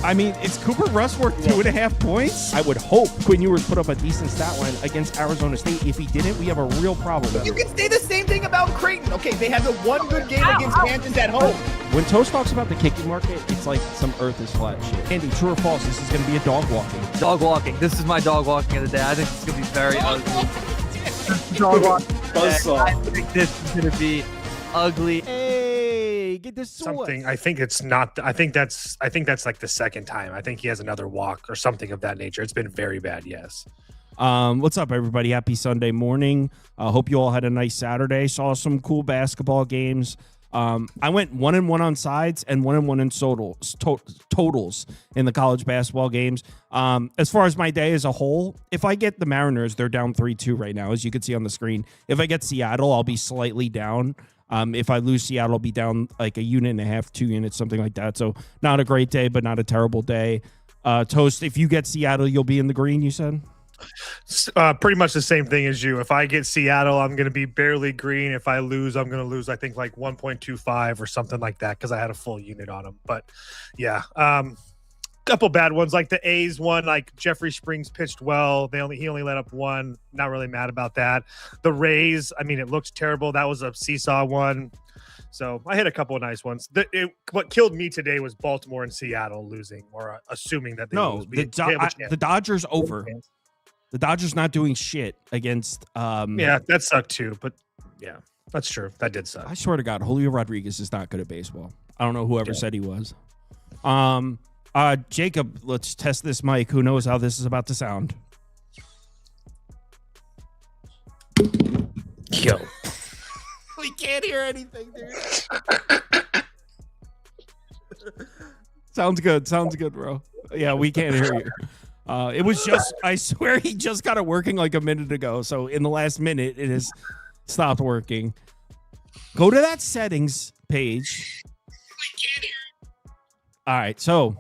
I mean, is Cooper Rush worth 2.5 points? I would hope Quinn Ewers put up a decent stat line against Arizona State. If he didn't, we have a real problem. You can say the same thing about Creighton. Okay, they had the one good game against Kansas at home. When Toast talks about the kicking market, it's like some earth is flat shit. Andy, true or false, this is going to be a dog walking. Dog walking. This is my dog walking of the day. I think it's going to be very ugly. Dog walking. I think this is going to be ugly. Hey, get this something. I think it's not. I think that's like the second time. I think he has another walk or something of that nature. It's been very bad. Yes. What's up, everybody? Happy Sunday morning. Hope you all had a nice Saturday. Saw some cool basketball games. I went 1-1 on sides and 1-1 in totals in the college basketball games. As far as my day as a whole, if I get the Mariners, they're down 3-2 right now, as you can see on the screen. If I get Seattle, I'll be slightly down. If I lose Seattle, I'll be down like 1.5 units, 2 units, something like that. So not a great day, but not a terrible day. Toast, if you get Seattle, you'll be in the green, you said? Pretty much the same thing as you. If I get Seattle, I'm going to be barely green. If I lose, I'm going to lose, I think, like 1.25 or something like that because I had a full unit on them. But, yeah, couple bad ones. Like the A's one, like Jeffrey Springs pitched well. He only let up one. Not really mad about that. The Rays, I mean, it looks terrible. That was a seesaw one. So I hit a couple of nice ones. What killed me today was Baltimore and Seattle losing or assuming that they lose. The Dodgers over. The Dodgers not doing shit against. Yeah, that sucked too. But yeah, that's true. That did suck. I swear to God, Julio Rodriguez is not good at baseball. I don't know whoever said he was. Jacob, let's test this mic. Who knows how this is about to sound? Yo. We can't hear anything, dude. Sounds good, bro. Yeah, we can't hear you. It was just, I swear he just got it working like a minute ago. So in the last minute, it has stopped working. Go to that settings page. All right. So,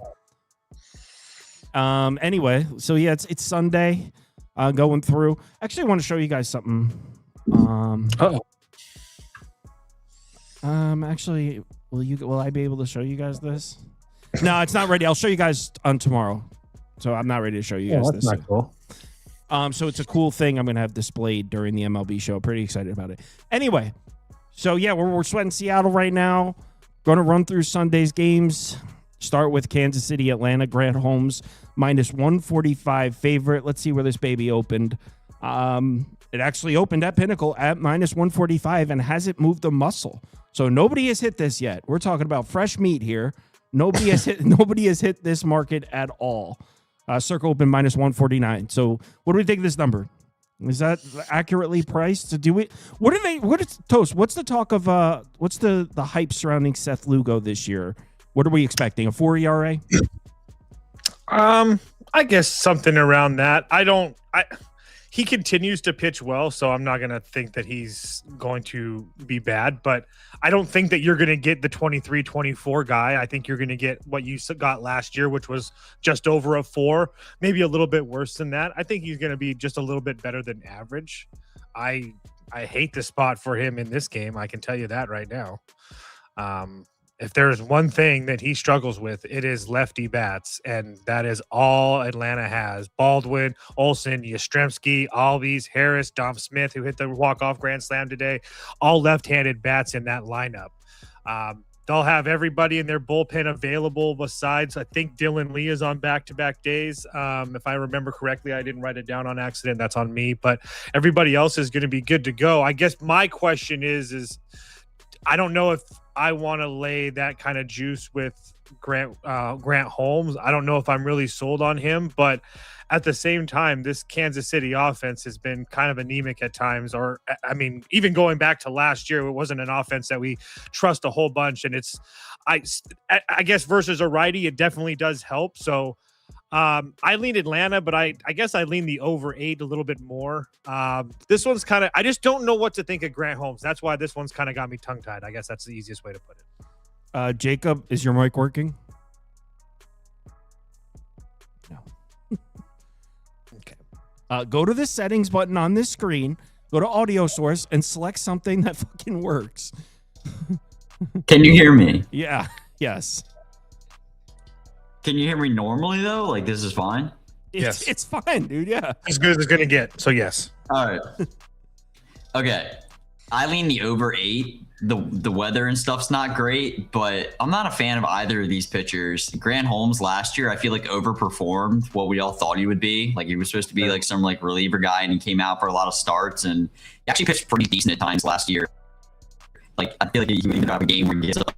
anyway, so yeah, it's Sunday, going through. Actually, I want to show you guys something. Actually, will I be able to show you guys this? No, it's not ready. I'll show you guys on tomorrow. So I'm not ready to show you guys this. That's not cool. So it's a cool thing I'm going to have displayed during the MLB show. Pretty excited about it. Anyway, so yeah, we're sweating Seattle right now. Going to run through Sunday's games. Start with Kansas City, Atlanta. Grant Holmes, -145 favorite. Let's see where this baby opened. It actually opened at Pinnacle at -145 and hasn't moved a muscle. So nobody has hit this yet. We're talking about fresh meat here. Nobody has hit this market at all. Circle open -149. So what do we think of this number? Is that accurately priced? To do it? What is Toast? What's the talk of what's the hype surrounding Seth Lugo this year? What are we expecting? A 4 ERA? I guess something around that. He continues to pitch well, so I'm not going to think that he's going to be bad, but I don't think that you're going to get the 23-24 guy. I think you're going to get what you got last year, which was just over a 4, maybe a little bit worse than that. I think he's going to be just a little bit better than average. I hate the spot for him in this game. I can tell you that right now. If there's one thing that he struggles with, it is lefty bats, and that is all Atlanta has. Baldwin, Olsen, Yastrzemski, Albies, Harris, Dom Smith, who hit the walk-off grand slam today, all left-handed bats in that lineup. They'll have everybody in their bullpen available besides, I think Dylan Lee is on back-to-back days. If I remember correctly, I didn't write it down on accident. That's on me, but everybody else is going to be good to go. I guess my question is I don't know if I want to lay that kind of juice with Grant Holmes. I don't know if I'm really sold on him, but at the same time, this Kansas City offense has been kind of anemic at times. Or, I mean, even going back to last year, it wasn't an offense that we trust a whole bunch. And I guess versus a righty, it definitely does help. So I lean Atlanta, but I guess I lean the over 8 a little bit more. This one's kind of, I just don't know what to think of Grant Holmes. That's why this one's kind of got me tongue tied. I guess that's the easiest way to put it. Jacob, is your mic working? No. Okay. Go to the settings button on this screen, go to audio source and select something that fucking works. Can you hear me? Yeah. Yes. Can you hear me normally though? Like this is fine. Yes. It's fine, dude. Yeah. As good as it's gonna get. So yes. All right. Okay. I lean the over 8. The weather and stuff's not great, but I'm not a fan of either of these pitchers. Grant Holmes last year, I feel like overperformed what we all thought he would be. Like he was supposed to be like some like reliever guy, and he came out for a lot of starts, and he actually pitched pretty decent at times last year. Like I feel like he would even have a game where he gets up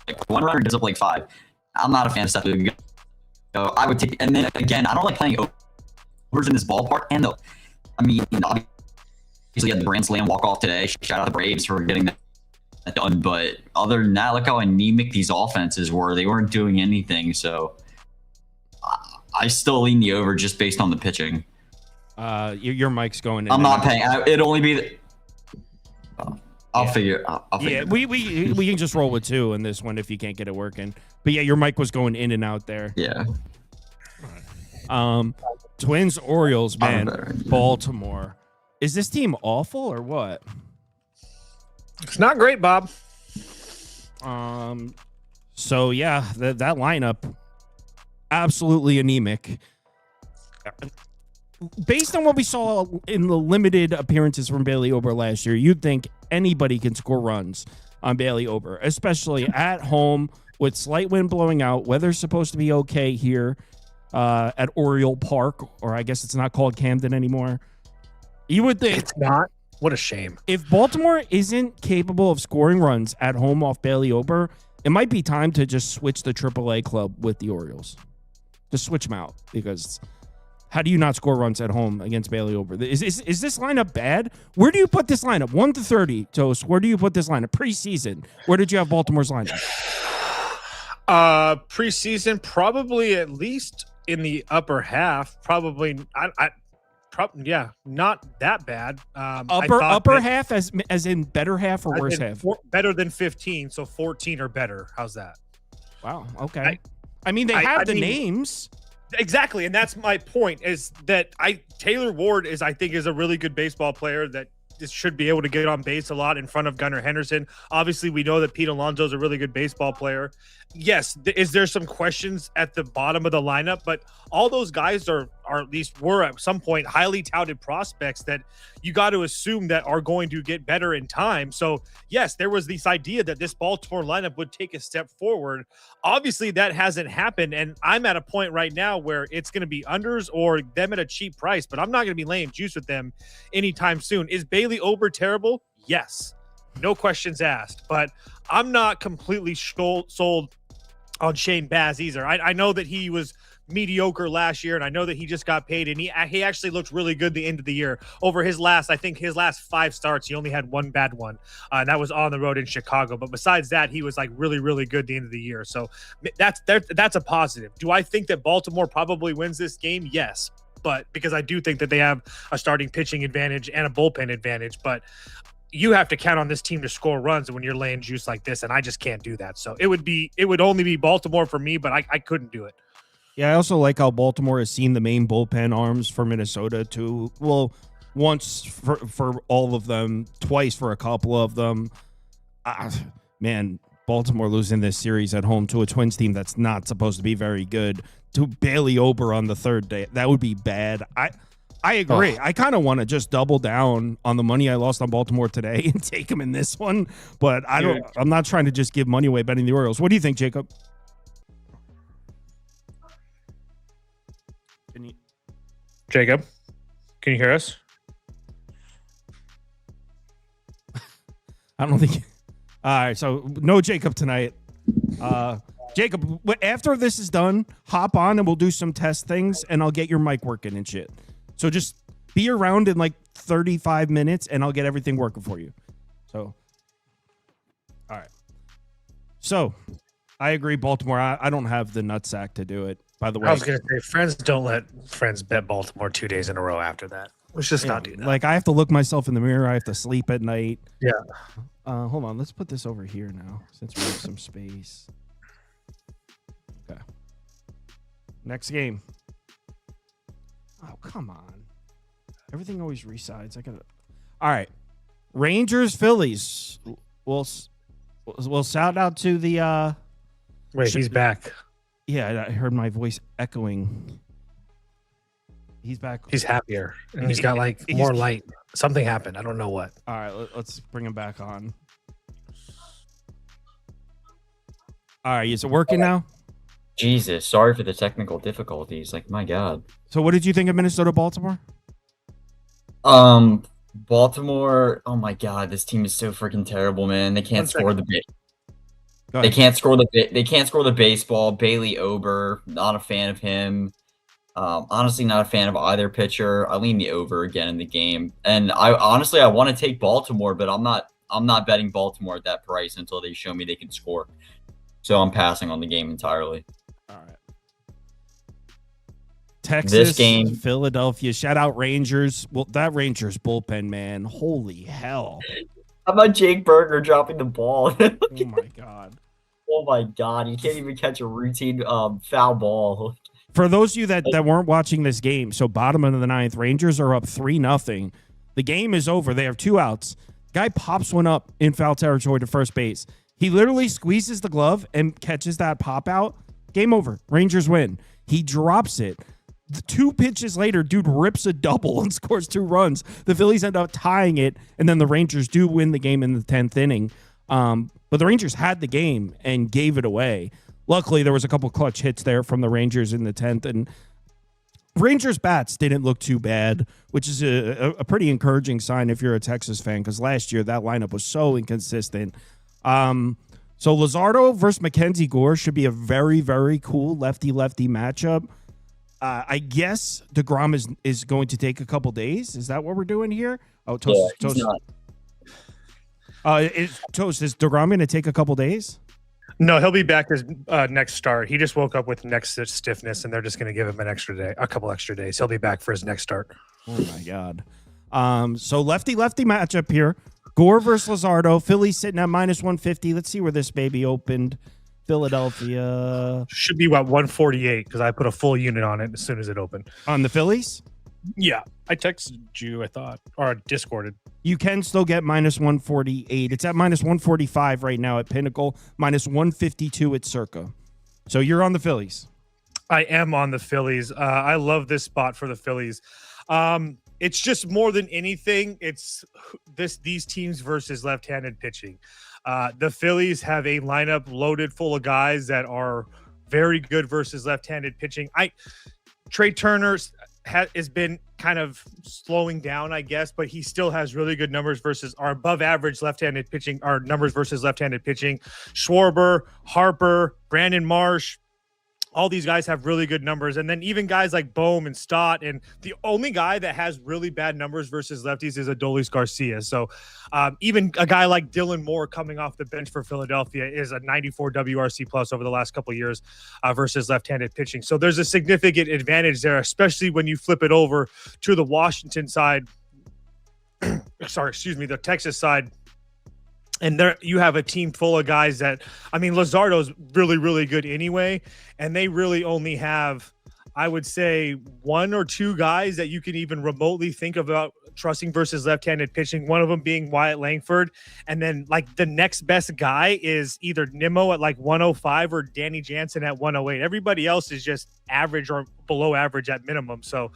like 1 run or gives up like 5. I'm not a fan of stuff. So I would take, and then again, I don't like playing overs in this ballpark. And I mean, obviously, he had the grand slam walk off today. Shout out the Braves for getting that done. But other than that, look how anemic these offenses were. They weren't doing anything. So I still lean the over just based on the pitching. Your mic's going in. I'm not paying. It'd only be. I'll figure. Yeah, we can just roll with 2 in this one if you can't get it working. But yeah, your mic was going in and out there. Yeah. Twins, Orioles, man. Baltimore. Is this team awful or what? It's not great, Bob. So yeah, that lineup absolutely anemic. Based on what we saw in the limited appearances from Bailey Ober last year, you'd think anybody can score runs on Bailey Ober, especially at home with slight wind blowing out. Weather's supposed to be okay here at Oriole Park, or I guess it's not called Camden anymore. You would think It's not. What a shame. if Baltimore isn't capable of scoring runs at home off Bailey Ober, it might be time to just switch the AAA club with the Orioles. Just switch them out, because how do you not score runs at home against Bailey Ober? Is this lineup bad? Where do you put this lineup? 1 to 30, Toast. Where do you put this lineup? Preseason. Where did you have Baltimore's lineup? Preseason, probably at least in the upper half. Probably, yeah, not that bad. Upper half, as in better half or worse half? Better than 15, so 14 or better. How's that? Wow. Okay. I mean, they have the names. Exactly, and that's my point. Is that Taylor Ward is a really good baseball player that should be able to get on base a lot in front of Gunnar Henderson. Obviously, we know that Pete Alonso is a really good baseball player. Yes, is there some questions at the bottom of the lineup? But all those guys are at least were at some point highly touted prospects that you got to assume that are going to get better in time. So yes, there was this idea that this Baltimore lineup would take a step forward. Obviously, that hasn't happened, and I'm at a point right now where it's going to be unders or them at a cheap price. But I'm not going to be laying juice with them anytime soon. Is Bailey Ober terrible? Yes. No questions asked. But I'm not completely sold on Shane Baz either. I know that he was mediocre last year, and I know that he just got paid, and he actually looked really good the end of the year. Over his last 5 starts, he only had 1 bad one, and that was on the road in Chicago. But besides that, he was like really, really good the end of the year. So that's a positive. Do I think that Baltimore probably wins this game? Yes. But because I do think that they have a starting pitching advantage and a bullpen advantage, but you have to count on this team to score runs when you're laying juice like this, and I just can't do that. So it would only be Baltimore for me, but I couldn't do it. Yeah, I also like how Baltimore has seen the main bullpen arms for Minnesota too. Well, once for all of them, twice for a couple of them. Man, Baltimore losing this series at home to a Twins team that's not supposed to be very good, to Bailey Ober on the third day, that would be bad. I agree. I kind of want to just double down on the money I lost on Baltimore today and take them in this one, but I'm not trying to just give money away betting the Orioles. What do you think, Jacob? Jacob, can you hear us? I don't think. All right, so no Jacob tonight. Jacob, after this is done, hop on and we'll do some test things, and I'll get your mic working and shit. So just be around in like 35 minutes, and I'll get everything working for you. So, all right. So, I agree, Baltimore. I don't have the nutsack to do it. By the way, I was going to say, friends don't let friends bet Baltimore 2 days in a row after that. Let's just not do that. Like, I have to look myself in the mirror. I have to sleep at night. Yeah. Hold on. Let's put this over here now, since we have some space. Okay. Next game. Oh, come on. Everything always resides. All right. Rangers, Phillies. We'll shout out to the Wait, he's back. Yeah, I heard my voice echoing. He's back. He's happier, and he's got like more light. Something happened. I don't know what. All right, let's bring him back on. All right, is it working now? Jesus, sorry for the technical difficulties. Like, my God. So what did you think of Minnesota Baltimore? Baltimore. Oh my God, this team is so freaking terrible, man. They can't score the Go They ahead. can't score the baseball. Bailey Ober, not a fan of him. Honestly, not a fan of either pitcher. I lean the over again in the game, and I want to take Baltimore, but I'm not betting Baltimore at that price until they show me they can score. So I'm passing on the game entirely. All right. Texas, This game- Philadelphia. Shout out Rangers. Well, that Rangers bullpen, man. Holy hell. How about Jake Berger dropping the ball? Oh my God. Oh my God, he can't even catch a routine foul ball. For those of you that weren't watching this game, so bottom of the ninth, Rangers are up 3-0. The game is over. They have 2 outs. Guy pops one up in foul territory to first base. He literally squeezes the glove and catches that pop out. Game over. Rangers win. He drops it. 2 pitches later, dude rips a double and scores 2 runs. The Phillies end up tying it, and then the Rangers do win the game in the 10th inning. But the Rangers had the game and gave it away. Luckily, there was a couple clutch hits there from the Rangers in the 10th, and Rangers bats didn't look too bad, which is a pretty encouraging sign if you're a Texas fan, because last year that lineup was so inconsistent. So Luzardo versus Mackenzie Gore should be a very, very cool lefty-lefty matchup. I guess DeGrom is going to take a couple days. Is that what we're doing here? Oh, Toast. Yeah, he's not. Toast, is DeGrom going to take a couple days? No, he'll be back his next start. He just woke up with neck stiffness, and they're just going to give him a couple extra days. He'll be back for his next start. Oh my God. So lefty-lefty matchup here. Gore versus Luzardo. Phillies sitting at -150. Let's see where this baby opened. Philadelphia. Should be what 148 because I put a full unit on it as soon as it opened. On the Phillies? Yeah, I texted you. I thought or Discorded. You can still get -148. It's at -145 right now at Pinnacle, -152 at Circa. So you're on the Phillies. I am on the Phillies. I love this spot for the Phillies. It's just more than anything, it's these teams versus left-handed pitching. The Phillies have a lineup loaded full of guys that are very good versus left-handed pitching. Trey Turner has been kind of slowing down, I guess, but he still has really good numbers versus our above average left-handed pitching, our numbers versus left-handed pitching. Schwarber, Harper, Brandon Marsh, all these guys have really good numbers. And then even guys like Bohm and Stott. And the only guy that has really bad numbers versus lefties is Adolis Garcia. So even a guy like Dylan Moore coming off the bench for Philadelphia is a 94 WRC plus over the last couple of years versus left-handed pitching. So there's a significant advantage there, especially when you flip it over to the Washington side. The Texas side. And there you have a team full of guys that, I mean, Luzardo's really, really good anyway. And they really only have, I would say, 1 or 2 guys that you can even remotely think about trusting versus left-handed pitching. One of them being Wyatt Langford. And then like the next best guy is either Nimmo at like 105 or Danny Jansen at 108. Everybody else is just average or below average at minimum. So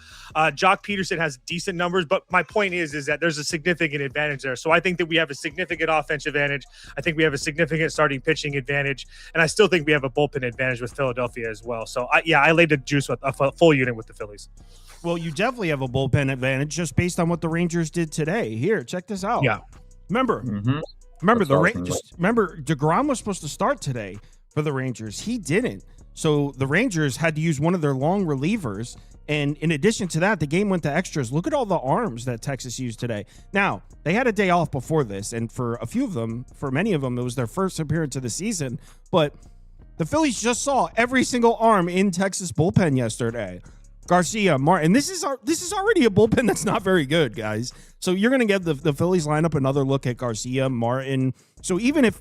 Jock Peterson has decent numbers, but my point is that there's a significant advantage there. So I think that we have a significant offensive advantage. I think we have a significant starting pitching advantage. And I still think we have a bullpen advantage with Philadelphia as well. So I laid the juice with a full unit with the Phillies. Well, you definitely have a bullpen advantage just based on what the Rangers did today. Here, check this out. Yeah. Remember, remember DeGrom was supposed to start today for the Rangers. He didn't. So the Rangers had to use one of their long relievers. And in addition to that, the game went to extras. Look at all the arms that Texas used today. Now, they had a day off before this. And for a few of them, for many of them, it was their first appearance of the season. But the Phillies just saw every single arm in Texas bullpen yesterday. Garcia, Martin. This is already a bullpen that's not very good, guys. So you're going to give the Phillies lineup another look at Garcia, Martin. So even if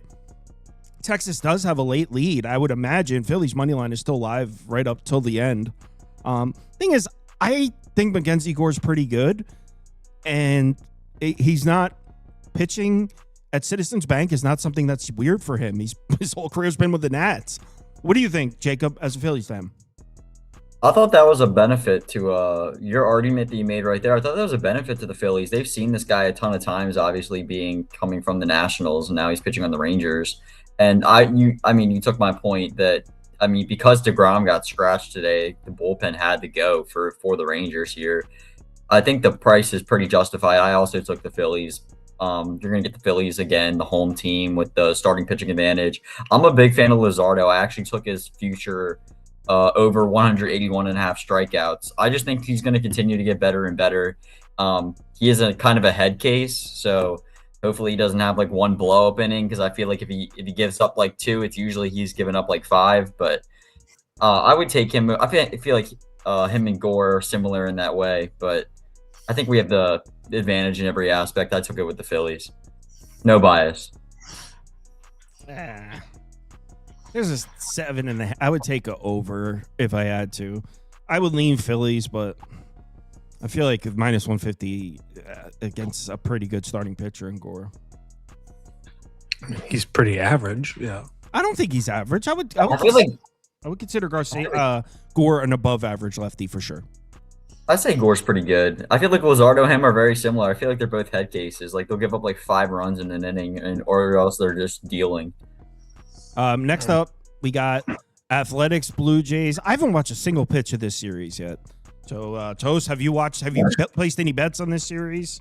Texas does have a late lead, I would imagine Phillies money line is still live right up till the end. Thing is, I think Mackenzie Gore's pretty good, and he's not pitching at Citizens Bank is not something that's weird for him. His whole career's been with the Nats. What do you think, Jacob, as a Phillies fan? I thought that was a benefit to your argument that you made right there. I thought that was a benefit to the Phillies. They've seen this guy a ton of times, obviously coming from the Nationals, and now he's pitching on the Rangers. And you took my point that because DeGrom got scratched today, the bullpen had to go for the Rangers here. I think the price is pretty justified. I also took the Phillies. You're going to get the Phillies again, the home team with the starting pitching advantage. I'm a big fan of Luzardo. I actually took his future over 181 and a half strikeouts. I just think he's going to continue to get better and better. He is a kind of a head case, so hopefully he doesn't have like one blow up inning, because I feel like if he gives up like 2, it's usually he's given up like 5. But I would take him. I feel like him and Gore are similar in that way, but I think we have the advantage in every aspect. I took it with the Phillies. No bias. There's a 7.5. I would take a over if I had to. I would lean Phillies, but I feel like minus 150 against a pretty good starting pitcher in Gore. He's pretty average. Yeah. I don't think he's average. I would consider Gore an above average lefty for sure. I say Gore's pretty good. I feel like Luzardo and him are very similar. I feel like they're both head cases. Like they'll give up like 5 runs in an inning, or else they're just dealing. Next up, we got Athletics, Blue Jays. I haven't watched a single pitch of this series yet. So, Toast, have you placed any bets on this series?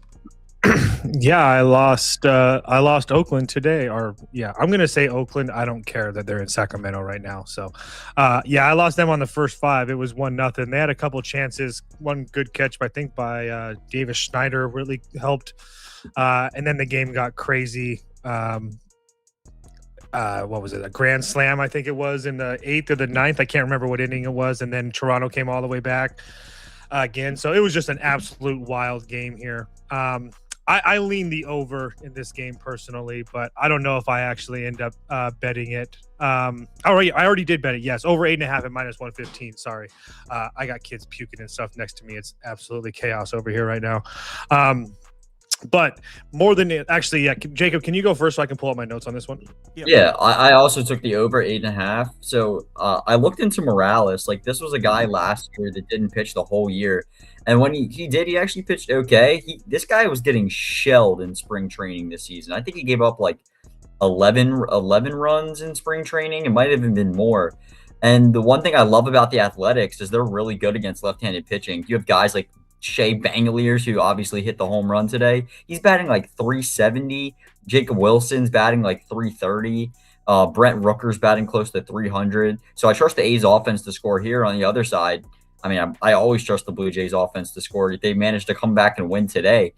Yeah, I lost Oakland today. I'm going to say Oakland. I don't care that they're in Sacramento right now. So, I lost them on the first 5. It was 1-0. They had a couple chances. One good catch, I think, by Davis Schneider really helped. And then the game got crazy. What was it? A grand slam, I think it was, in the 8th or the 9th. I can't remember what inning it was. And then Toronto came all the way back again. So it was just an absolute wild game here. I lean the over in this game personally, but I don't know if I actually end up betting it. I already did bet it. Yes, over 8.5 at minus 115. Sorry, I got kids puking and stuff next to me. It's absolutely chaos over here right now. But more than it, actually, yeah. Jacob, can you go first so I can pull up my notes on this one? Yeah, I also took the over 8.5. So I looked into Morales. Like, this was a guy last year that didn't pitch the whole year, and when he did, he actually pitched okay. This guy was getting shelled in spring training this season. I think he gave up like 11 runs in spring training. It might have even been more. And the one thing I love about the Athletics is they're really good against left-handed pitching. You have guys like Shea Bangaliers, who obviously hit the home run today. He's batting like 370. Jacob Wilson's batting like 330. Brent Rooker's batting close to 300. So I trust the A's offense to score here. On the other side, I always trust the Blue Jays offense to score. They managed to come back and win today.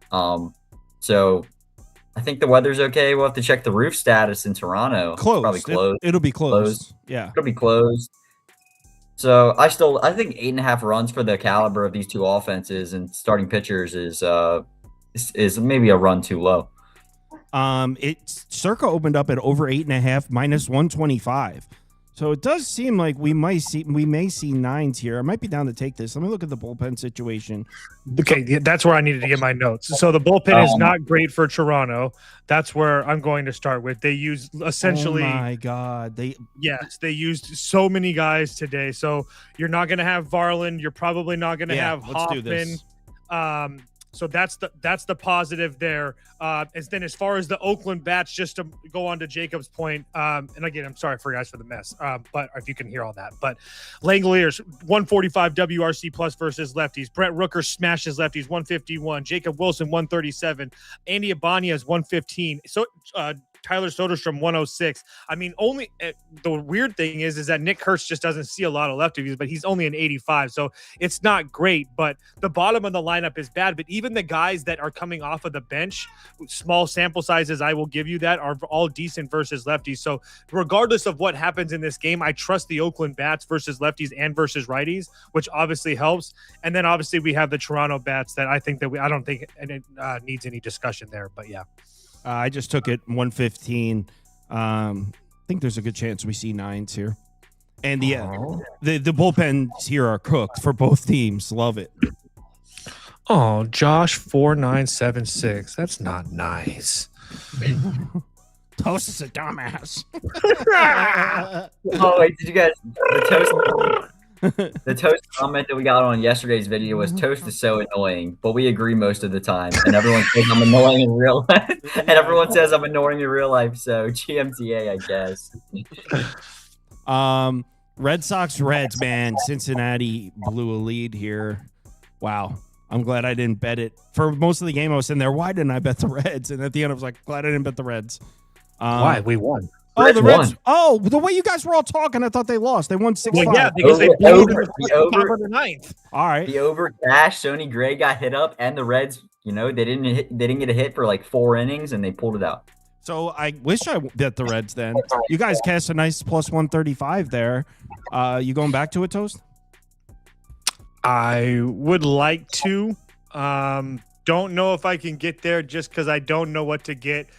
So I think the weather's okay. We'll have to check the roof status in Toronto. Probably closed. It'll be closed. Yeah. It'll be closed. So I think 8.5 runs for the caliber of these two offenses and starting pitchers is maybe a run too low. Circa opened up at over 8.5 minus 125. So it does seem like we may see 9s here. I might be down to take this. Let me look at the bullpen situation. Okay, that's where I needed to get my notes. So the bullpen is not great for Toronto. That's where I'm going to start with. They used essentially. Oh my God! They used so many guys today. So you're not going to have Varland. You're probably not going to have Hoffman. Let's do this. So that's the positive there. And then as far as the Oakland bats, just to go on to Jacob's point, and again, I'm sorry for guys for the mess, but if you can hear all that. But Langoliers, 145 WRC plus versus lefties. Brent Rooker smashes lefties, 151. Jacob Wilson, 137. Andy Ibanez, 115. So Tyler Soderstrom, 106. Only the weird thing is that Nick Hurst just doesn't see a lot of lefties, but he's only an 85. So it's not great, but the bottom of the lineup is bad. But even the guys that are coming off of the bench, small sample sizes, I will give you that, are all decent versus lefties. So regardless of what happens in this game, I trust the Oakland bats versus lefties and versus righties, which obviously helps. And then obviously we have the Toronto bats that I don't think it needs any discussion there, but yeah. I just took it 115. I think there's a good chance we see 9s here. And the bullpens here are cooked for both teams. Love it. Oh, Josh 4976. That's not nice. Toast is a dumbass. Oh wait, did you guys the toast comment that we got on yesterday's video was toast is so annoying, but we agree most of the time, and everyone says I'm annoying in real life, and everyone says I'm annoying in real life. So GMTA, I guess. Red Sox Reds, man. Cincinnati blew a lead here. Wow. I'm glad I didn't bet it. For most of the game, I was sitting there, why didn't I bet the Reds? And at the end, I was like, glad I didn't bet the Reds. Why? We won. Oh, Reds the Reds. won. Oh, the way you guys were all talking, I thought they lost. They won 6-5. Well, yeah, because they Over- blew it in over- the the over- top of the ninth. All right. The over cash, Sonny Gray got hit up, and the Reds, they didn't get a hit for like 4 innings, and they pulled it out. So I wish I bet the Reds then. You guys cast a nice plus 135 there. You going back to it, Toast? I would like to. Don't know if I can get there just because I don't know what to get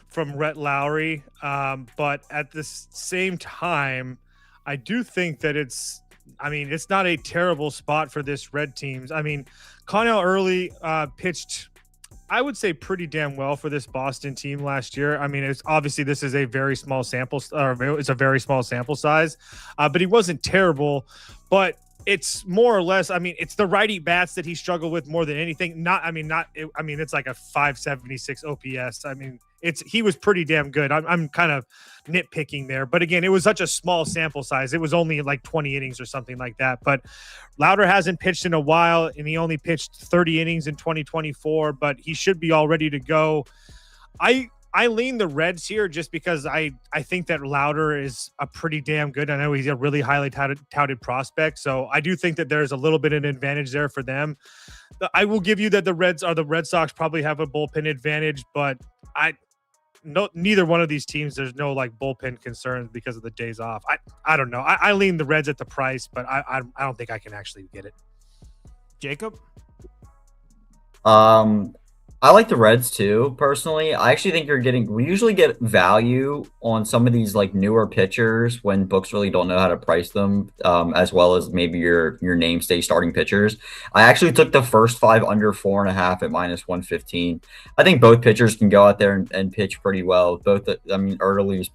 from Rhett Lowry. But at the same time, I do think that it's not a terrible spot for this Red teams. I mean, Connell Early pitched, I would say, pretty damn well for this Boston team last year. I mean, it's obviously this is a very small sample, or it's a very small sample size, but he wasn't terrible. But it's more or less, it's the righty bats that he struggled with more than anything. It's like a 576 OPS. He was pretty damn good. I'm kind of nitpicking there, but again, it was such a small sample size. It was only like 20 innings or something like that. But Lauder hasn't pitched in a while, and he only pitched 30 innings in 2024, but he should be all ready to go. I lean the Reds here just because I think that Lauder is a pretty damn good. I know he's a really highly touted prospect, so I do think that there's a little bit of an advantage there for them. I will give you that the Red Sox probably have a bullpen advantage, but neither one of these teams, there's no like bullpen concerns because of the days off. I don't know. I lean the Reds at the price, but I don't think I can actually get it. Jacob? I like the Reds too, personally. I actually think we usually get value on some of these like newer pitchers when books really don't know how to price them, as well as maybe your namestay starting pitchers. I actually took the first 5 under 4.5 at -115. I think both pitchers can go out there and pitch pretty well. Early's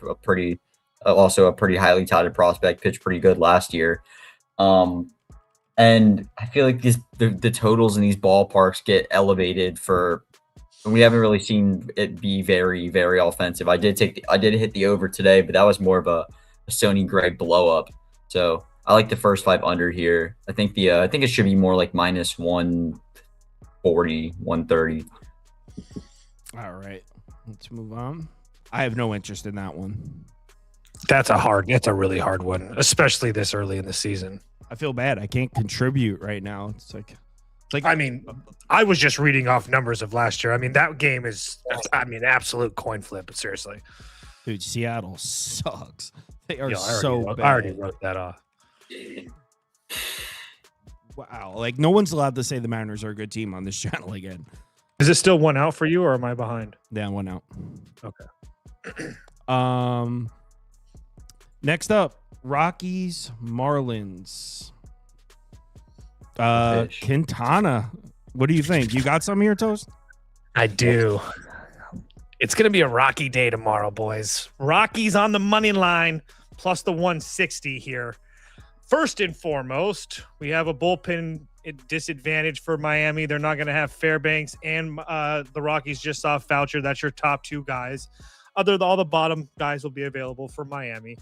also a pretty highly touted prospect, pitched pretty good last year. And I feel like the totals in these ballparks get elevated we haven't really seen it be very, very offensive. I did hit the over today, but that was more of a Sonny Gray blow up. So I like the first 5 under here. I think it should be more like -140, 130. All right. Let's move on. I have no interest in that one. That's a really hard one, especially this early in the season. I feel bad. I can't contribute right now. It's like I was just reading off numbers of last year. That game is, absolute coin flip. But seriously, dude, Seattle sucks. They are bad. I already wrote that off. Wow. Like, no one's allowed to say the Mariners are a good team on this channel again. Is it still 1 out for you, or am I behind? Yeah, 1 out. Okay. Next up, Rockies Marlins. Quintana. What do you think? You got some here, Toast? I do. It's going to be a Rocky day tomorrow, boys. Rockies on the money line plus the 160 here. First and foremost, we have a bullpen disadvantage for Miami. They're not going to have Fairbanks, and the Rockies just saw Foucher. That's your top 2 guys. All the bottom guys will be available for Miami.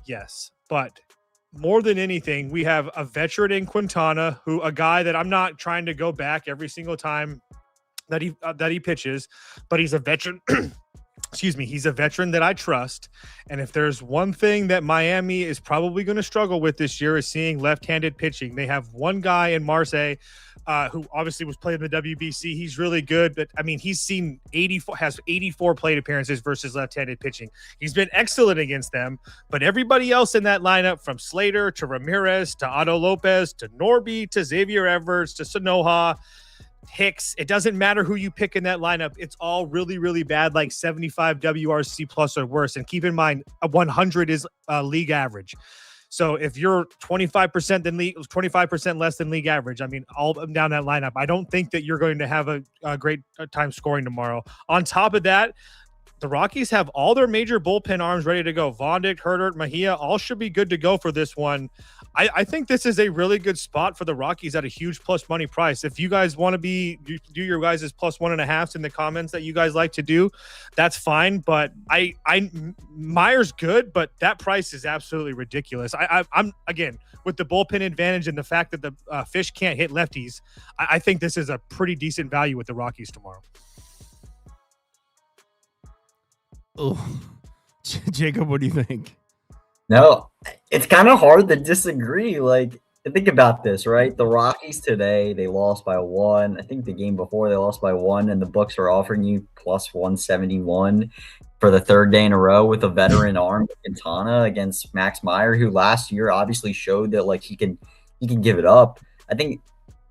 Yes, but more than anything, we have a veteran in Quintana, a guy that I'm not trying to go back every single time that he pitches, but he's a veteran. Excuse me. He's a veteran that I trust. And if there's one thing that Miami is probably going to struggle with this year is seeing left-handed pitching. They have one guy in Marseille who obviously was playing in the WBC. He's really good, but he's seen 84 plate appearances versus left-handed pitching. He's been excellent against them, but everybody else in that lineup, from Slater to Ramirez to Otto Lopez to Norby to Xavier Everts to Sanoja, Hicks, it doesn't matter who you pick in that lineup. It's all really, really bad, like 75 WRC plus or worse. And keep in mind, 100 is league average. So if you're 25% less than league average, all down that lineup, I don't think that you're going to have a great time scoring tomorrow. On top of that, the Rockies have all their major bullpen arms ready to go. Vondick, Hertert, Mejia, all should be good to go for this one. I think this is a really good spot for the Rockies at a huge plus money price. If you guys want to do your guys' plus 1.5s in the comments that you guys like to do, that's fine. But Meyer's good, but that price is absolutely ridiculous. I'm again with the bullpen advantage and the fact that the Fish can't hit lefties. I think this is a pretty decent value with the Rockies tomorrow. Oh, Jacob, what do you think? No, it's kind of hard to disagree. Like, think about this, right? The Rockies today, they lost by 1. I think the game before they lost by 1, and the books are offering you plus 171 for the third day in a row with a veteran arm, Quintana, against Max Meyer, who last year obviously showed that like he can give it up. I think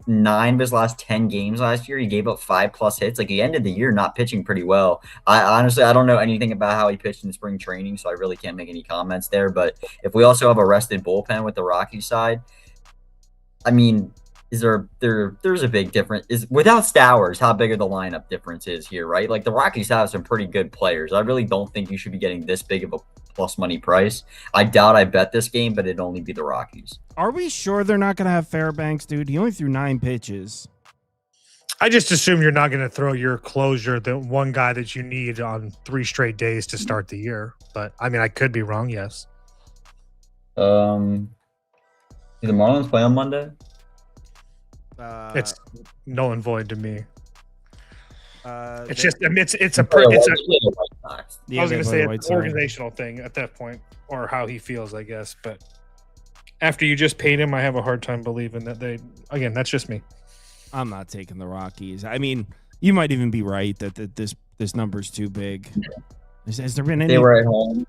9 of his last 10 games last year, he gave up 5+ hits. Like, he ended the year not pitching pretty well. I honestly don't know anything about how he pitched in spring training, so I really can't make any comments there. But if we also have a rested bullpen with the Rockies side, I mean, there's a big difference. Is without Stowers, how big of the lineup difference is here, right? Like, the Rockies have some pretty good players. I really don't think you should be getting this big of a plus money price. I doubt I bet this game, but it'd only be the Rockies. Are we sure they're not going to have Fairbanks, dude? He only threw 9 pitches. I just assume you're not going to throw your closure, the one guy that you need, on 3 straight days to start the year. But I mean, I could be wrong. Yes. Do the Marlins play on Monday? It's null and void to me. It's they- just, I mean, it's a Yeah, I was they going to play say the White it's Sox. an organizational thing at that point, or how he feels, I guess. But after you just paid him, I have a hard time believing that they. Again, that's just me. I'm not taking the Rockies. I mean, you might even be right that this number's too big. Has there been any? They were at home.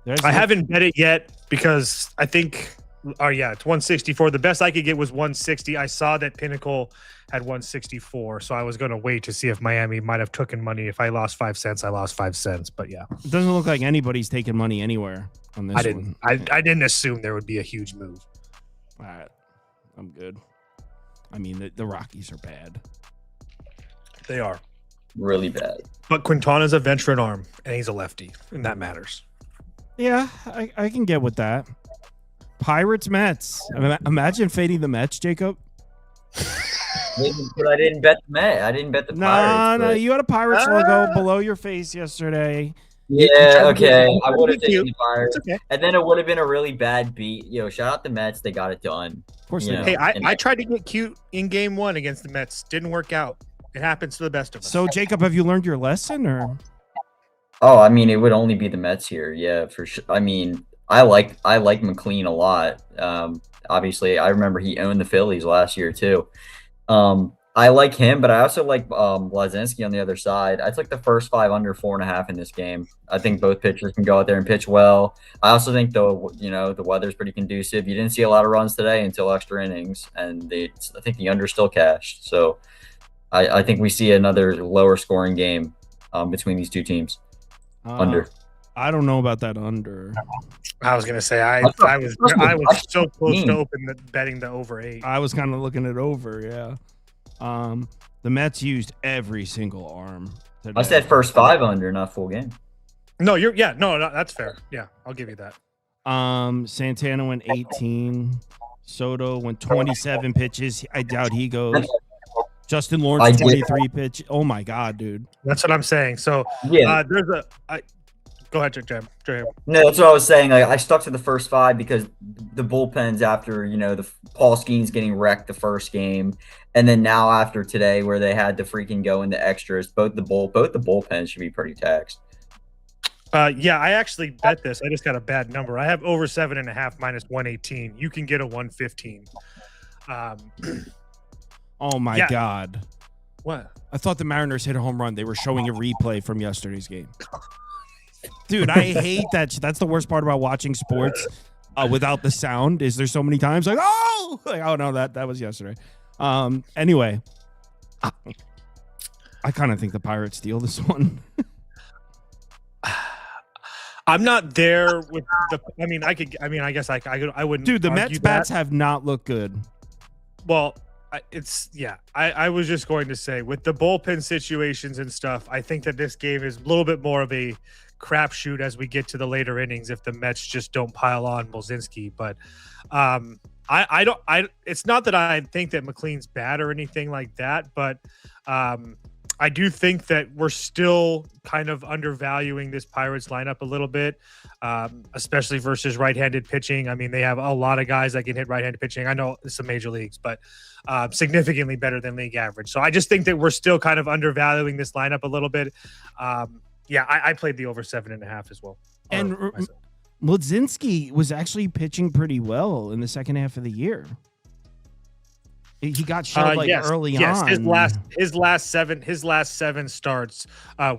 There's I haven't bet it yet because I think. Oh yeah, it's 164. The best I could get was 160. I saw that Pinnacle had 164, so I was going to wait to see if Miami might have taken money. If I lost 5 cents, I lost 5 cents. But yeah, It doesn't look like anybody's taking money anywhere on this I didn't. one. I didn't assume there would be a huge move. All right, I'm good. I mean, the Rockies are bad. They are, Really bad. but Quintana's a veteran arm, and he's a lefty, and that matters. Yeah, I can get with that. Pirates, Mets. Imagine fading the Mets, Jacob. But I didn't bet the Met. I didn't bet the Pirates. No, but- you had a Pirates logo below your face yesterday. Yeah, okay. I would have Thank you. taken the Pirates. It's okay. And then it would have been a really bad beat. Shout out the Mets. They got it done. Of course, they Yeah. did. Hey, And- I tried to get cute in game 1 against the Mets. Didn't work out. It happens to the best of us. So, Jacob, have you learned your lesson, or? Oh, I mean, it would only be the Mets here. Yeah, for sure. I mean, I like McLean a lot. Obviously, I remember he owned the Phillies last year too. I like him, but I also like Blazinski on the other side. I took the first 5 under 4.5 in this game. I think both pitchers can go out there and pitch well. I also think the weather's pretty conducive. You didn't see a lot of runs today until extra innings, and I think the under still cashed. So I think we see another lower scoring game between these two teams. Under. I don't know about that under. I was gonna say I was so close to betting the over 8. I was kind of looking at over, yeah. The Mets used every single arm today. I said first 5 under, not full game. No, no, that's fair. Yeah, I'll give you that. Santana went 18. Soto went 27 pitches. I doubt he goes. Justin Lawrence 23 pitch. Oh my god, dude. That's what I'm saying. So Yeah. Go ahead, Jam. No, that's what I was saying. Like, I stuck to the first 5 because the bullpens after, the Paul Skeens getting wrecked the first game, and then now after today where they had to freaking go into extras, both the bullpens should be pretty taxed. Yeah, I actually bet this. I just got a bad number. I have over 7.5 minus 118. You can get a 115. Oh my god. What? I thought the Mariners hit a home run. They were showing a replay from yesterday's game. Dude, I hate that. That's the worst part about watching sports without the sound. Is there so many times like oh no, that was yesterday. Anyway, I kind of think the Pirates steal this one. I'm not there with the. I guess I wouldn't. Dude, the argue Mets that. bats have not looked good. Well, I was just going to say, with the bullpen situations and stuff, I think that this game is a little bit more of a crapshoot as we get to the later innings if the Mets just don't pile on Molzinski. But it's not that I think that McLean's bad or anything like that, but I do think that we're still kind of undervaluing this Pirates lineup a little bit, especially versus right-handed pitching. I mean, they have a lot of guys that can hit right-handed pitching. I know it's the major leagues, but significantly better than league average. So I just think that we're still kind of undervaluing this lineup a little bit. I played the over 7.5 as well. And Molzinski was actually pitching pretty well in the second half of the year. He got shelled early on. His last seven starts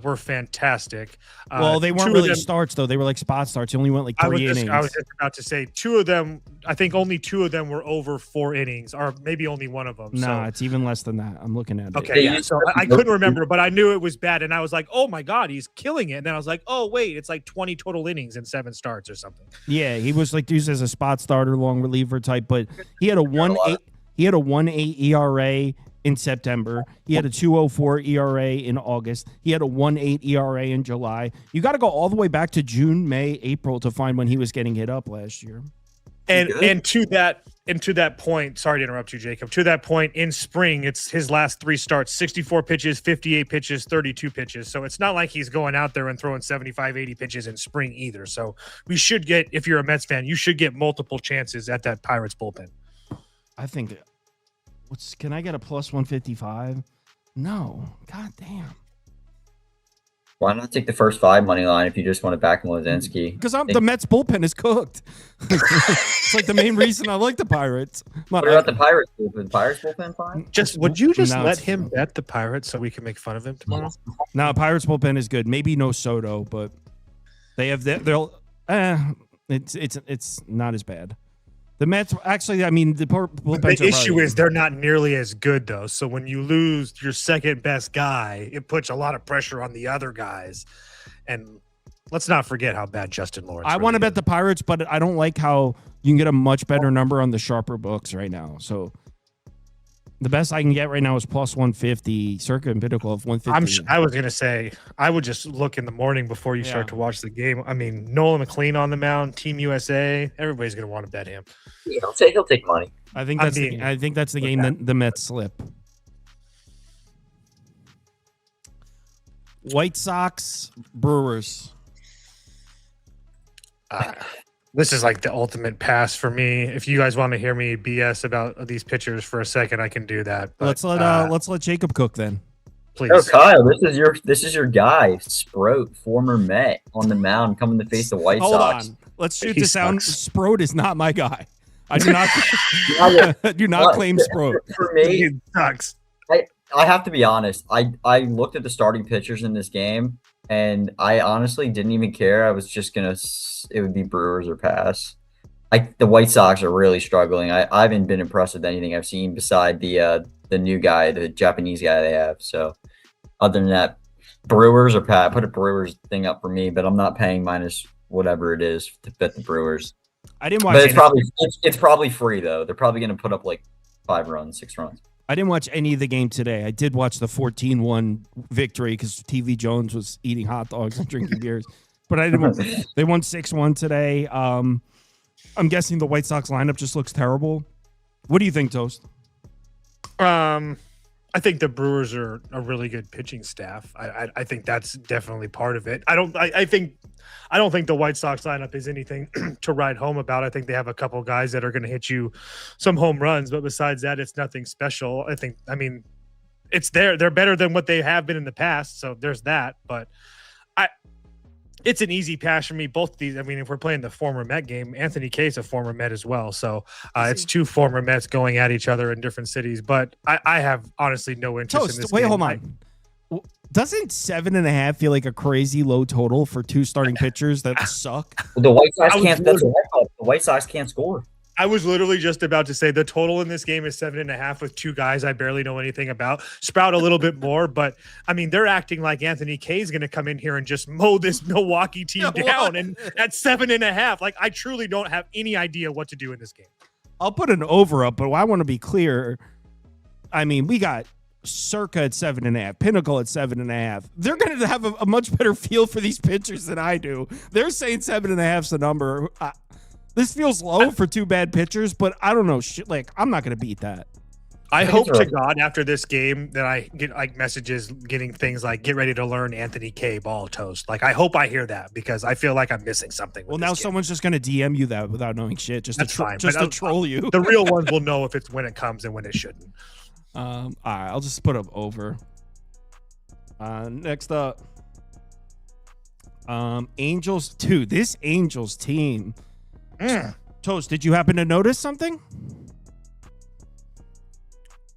were fantastic. Well, they weren't really starts though; they were like spot starts. He only went like 3 innings. I was just about to say 2 of them. I think only 2 of them were over 4 innings, or maybe only one of them. No, it's even less than that. I'm looking at it. Okay, yeah. So I couldn't remember, but I knew it was bad, and I was like, "Oh my god, he's killing it!" And then I was like, "Oh wait, it's like 20 total innings and 7 starts or something." Yeah, he was like used as a spot starter, long reliever type, but he had a 1.8. He had a 1.8 ERA in September. He had a 2.04 ERA in August. He had a 1.8 ERA in July. You got to go all the way back to June, May, April to find when he was getting hit up last year. And to that point, sorry to interrupt you, Jacob. To that point, in spring, it's his last 3 starts: 64 pitches, 58 pitches, 32 pitches. So it's not like he's going out there and throwing 75, 80 pitches in spring either. So we should get, if you're a Mets fan, you should get multiple chances at that Pirates bullpen. I think, can I get a plus 155? No. God damn. Why not take the first 5 money line if you just want to back Molzinski? Because the Mets bullpen is cooked. It's like the main reason I like the Pirates. What about the Pirates bullpen? The Pirates bullpen fine? Would you just let him bet the Pirates so we can make fun of him tomorrow? No, Pirates bullpen is good. Maybe no Soto, but they have it's not as bad. The Mets, actually, I mean, the issue is they're not nearly as good, though. So when you lose your second best guy, it puts a lot of pressure on the other guys. And let's not forget how bad Justin Lawrence. I want to bet the Pirates, but I don't like how you can get a much better number on the sharper books right now. So the best I can get right now is plus 150, circa and pinnacle of 150. I was going to say, I would just look in the morning before you start to watch the game. I mean, Nolan McLean on the mound, Team USA, everybody's going to want to bet him. Yeah, he'll take money. I think that's the game that the Mets slip. White Sox, Brewers. This is like the ultimate pass for me. If you guys want to hear me BS about these pitchers for a second, I can do that. But, let's let Jacob cook then. Please. Oh, Kyle, this is your guy, Sproat, former Met, on the mound, coming to face the White Sox. Hold on. Let's shoot this out. Sproat is not my guy. I do not do not claim Sproat. For me, he sucks. I have to be honest. I looked at the starting pitchers in this game, and I honestly didn't even care. I was just it would be Brewers or pass. The White Sox are really struggling. I haven't been impressed with anything I've seen beside the new guy, the Japanese guy they have. So other than that, Brewers or Pat. Put a Brewers thing up for me, but I'm not paying minus whatever it is to bet the Brewers. I didn't watch. But it's probably free though. They're probably going to put up like 5 runs, 6 runs. I didn't watch any of the game today. I did watch the 14-1 victory because TV Jones was eating hot dogs and drinking beers. But I didn't watch. They won 6-1 today. I'm guessing the White Sox lineup just looks terrible. What do you think, Toast? I think the Brewers are a really good pitching staff. I think that's definitely part of it. I don't think the White Sox lineup is anything to write home about. I think they have a couple guys that are going to hit you some home runs, but besides that, it's nothing special. I mean, it's they're better than what they have been in the past, so there's that. But it's an easy pass for me. Both of these, I mean, if we're playing the former Met game, Anthony Kay is a former Met as well. So it's 2 former Mets going at each other in different cities. But I have honestly no interest in this game. Hold on. Doesn't 7.5 feel like a crazy low total for 2 starting pitchers that suck? The White Sox can't. That's what I thought. The White Sox can't score. I was literally just about to say the total in this game is 7.5 with 2 guys I barely know anything about. Sprout a little bit more, but I mean, they're acting like Anthony Kay is going to come in here and just mow this Milwaukee team down. And at 7.5, like I truly don't have any idea what to do in this game. I'll put an over up, but I want to be clear. I mean, we got Circa at 7.5, Pinnacle at 7.5. They're going to have a much better feel for these pitchers than I do. They're saying 7.5 is the number. This feels low for two bad pitchers, but I don't know. Like, I'm not going to beat that. I hope to God after this game that I get like messages getting things like "Get ready to learn Anthony K. ball toast." Like, I hope I hear that because I feel like I'm missing something. Well, now someone's just going to DM you that without knowing shit, just to troll you. The real ones will know if it's when it comes and when it shouldn't. All right, I'll just put up over. Next up, Angels 2. This Angels team. Toast, did you happen to notice something?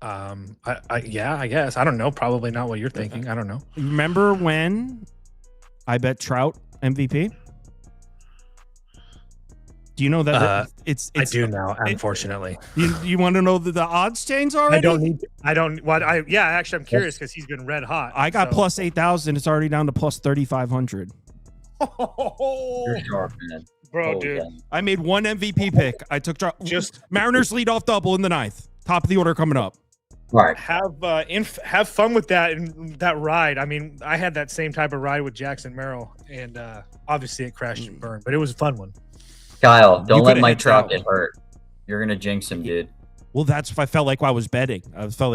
I guess. I don't know. Probably not what you're thinking. I don't know. Remember when I bet Trout MVP? Do you know that it's I do now, unfortunately. You want to know the odds change already? Actually, I'm curious because he's been red hot. I got plus 8,000. It's already down to plus 3,500. You're sharp, man. Bro, dude. I made one MVP pick. I took Mariners lead off double in the ninth. Top of the order coming up. All right. Have fun with that and that ride. I mean, I had that same type of ride with Jackson Merrill, and obviously it crashed and burned, but it was a fun one. Kyle, don't let Mike Trout get hurt. You're gonna jinx him, dude. Well, that's if I felt like I was betting. I felt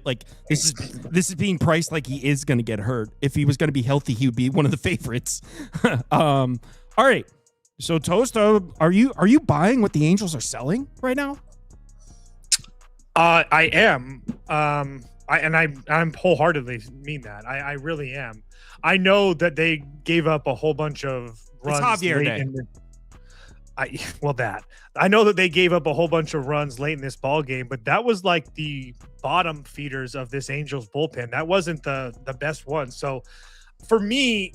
like this is being priced like he is going to get hurt. If he was going to be healthy, he would be one of the favorites. All right. So Toast, are you buying what the Angels are selling right now? I am. I'm wholeheartely mean that. I really am. I know that they gave up a whole bunch of runs. It's Javier Day. I know that they gave up a whole bunch of runs late in this ball game, but that was like the bottom feeders of this Angels bullpen. That wasn't the best one. So for me,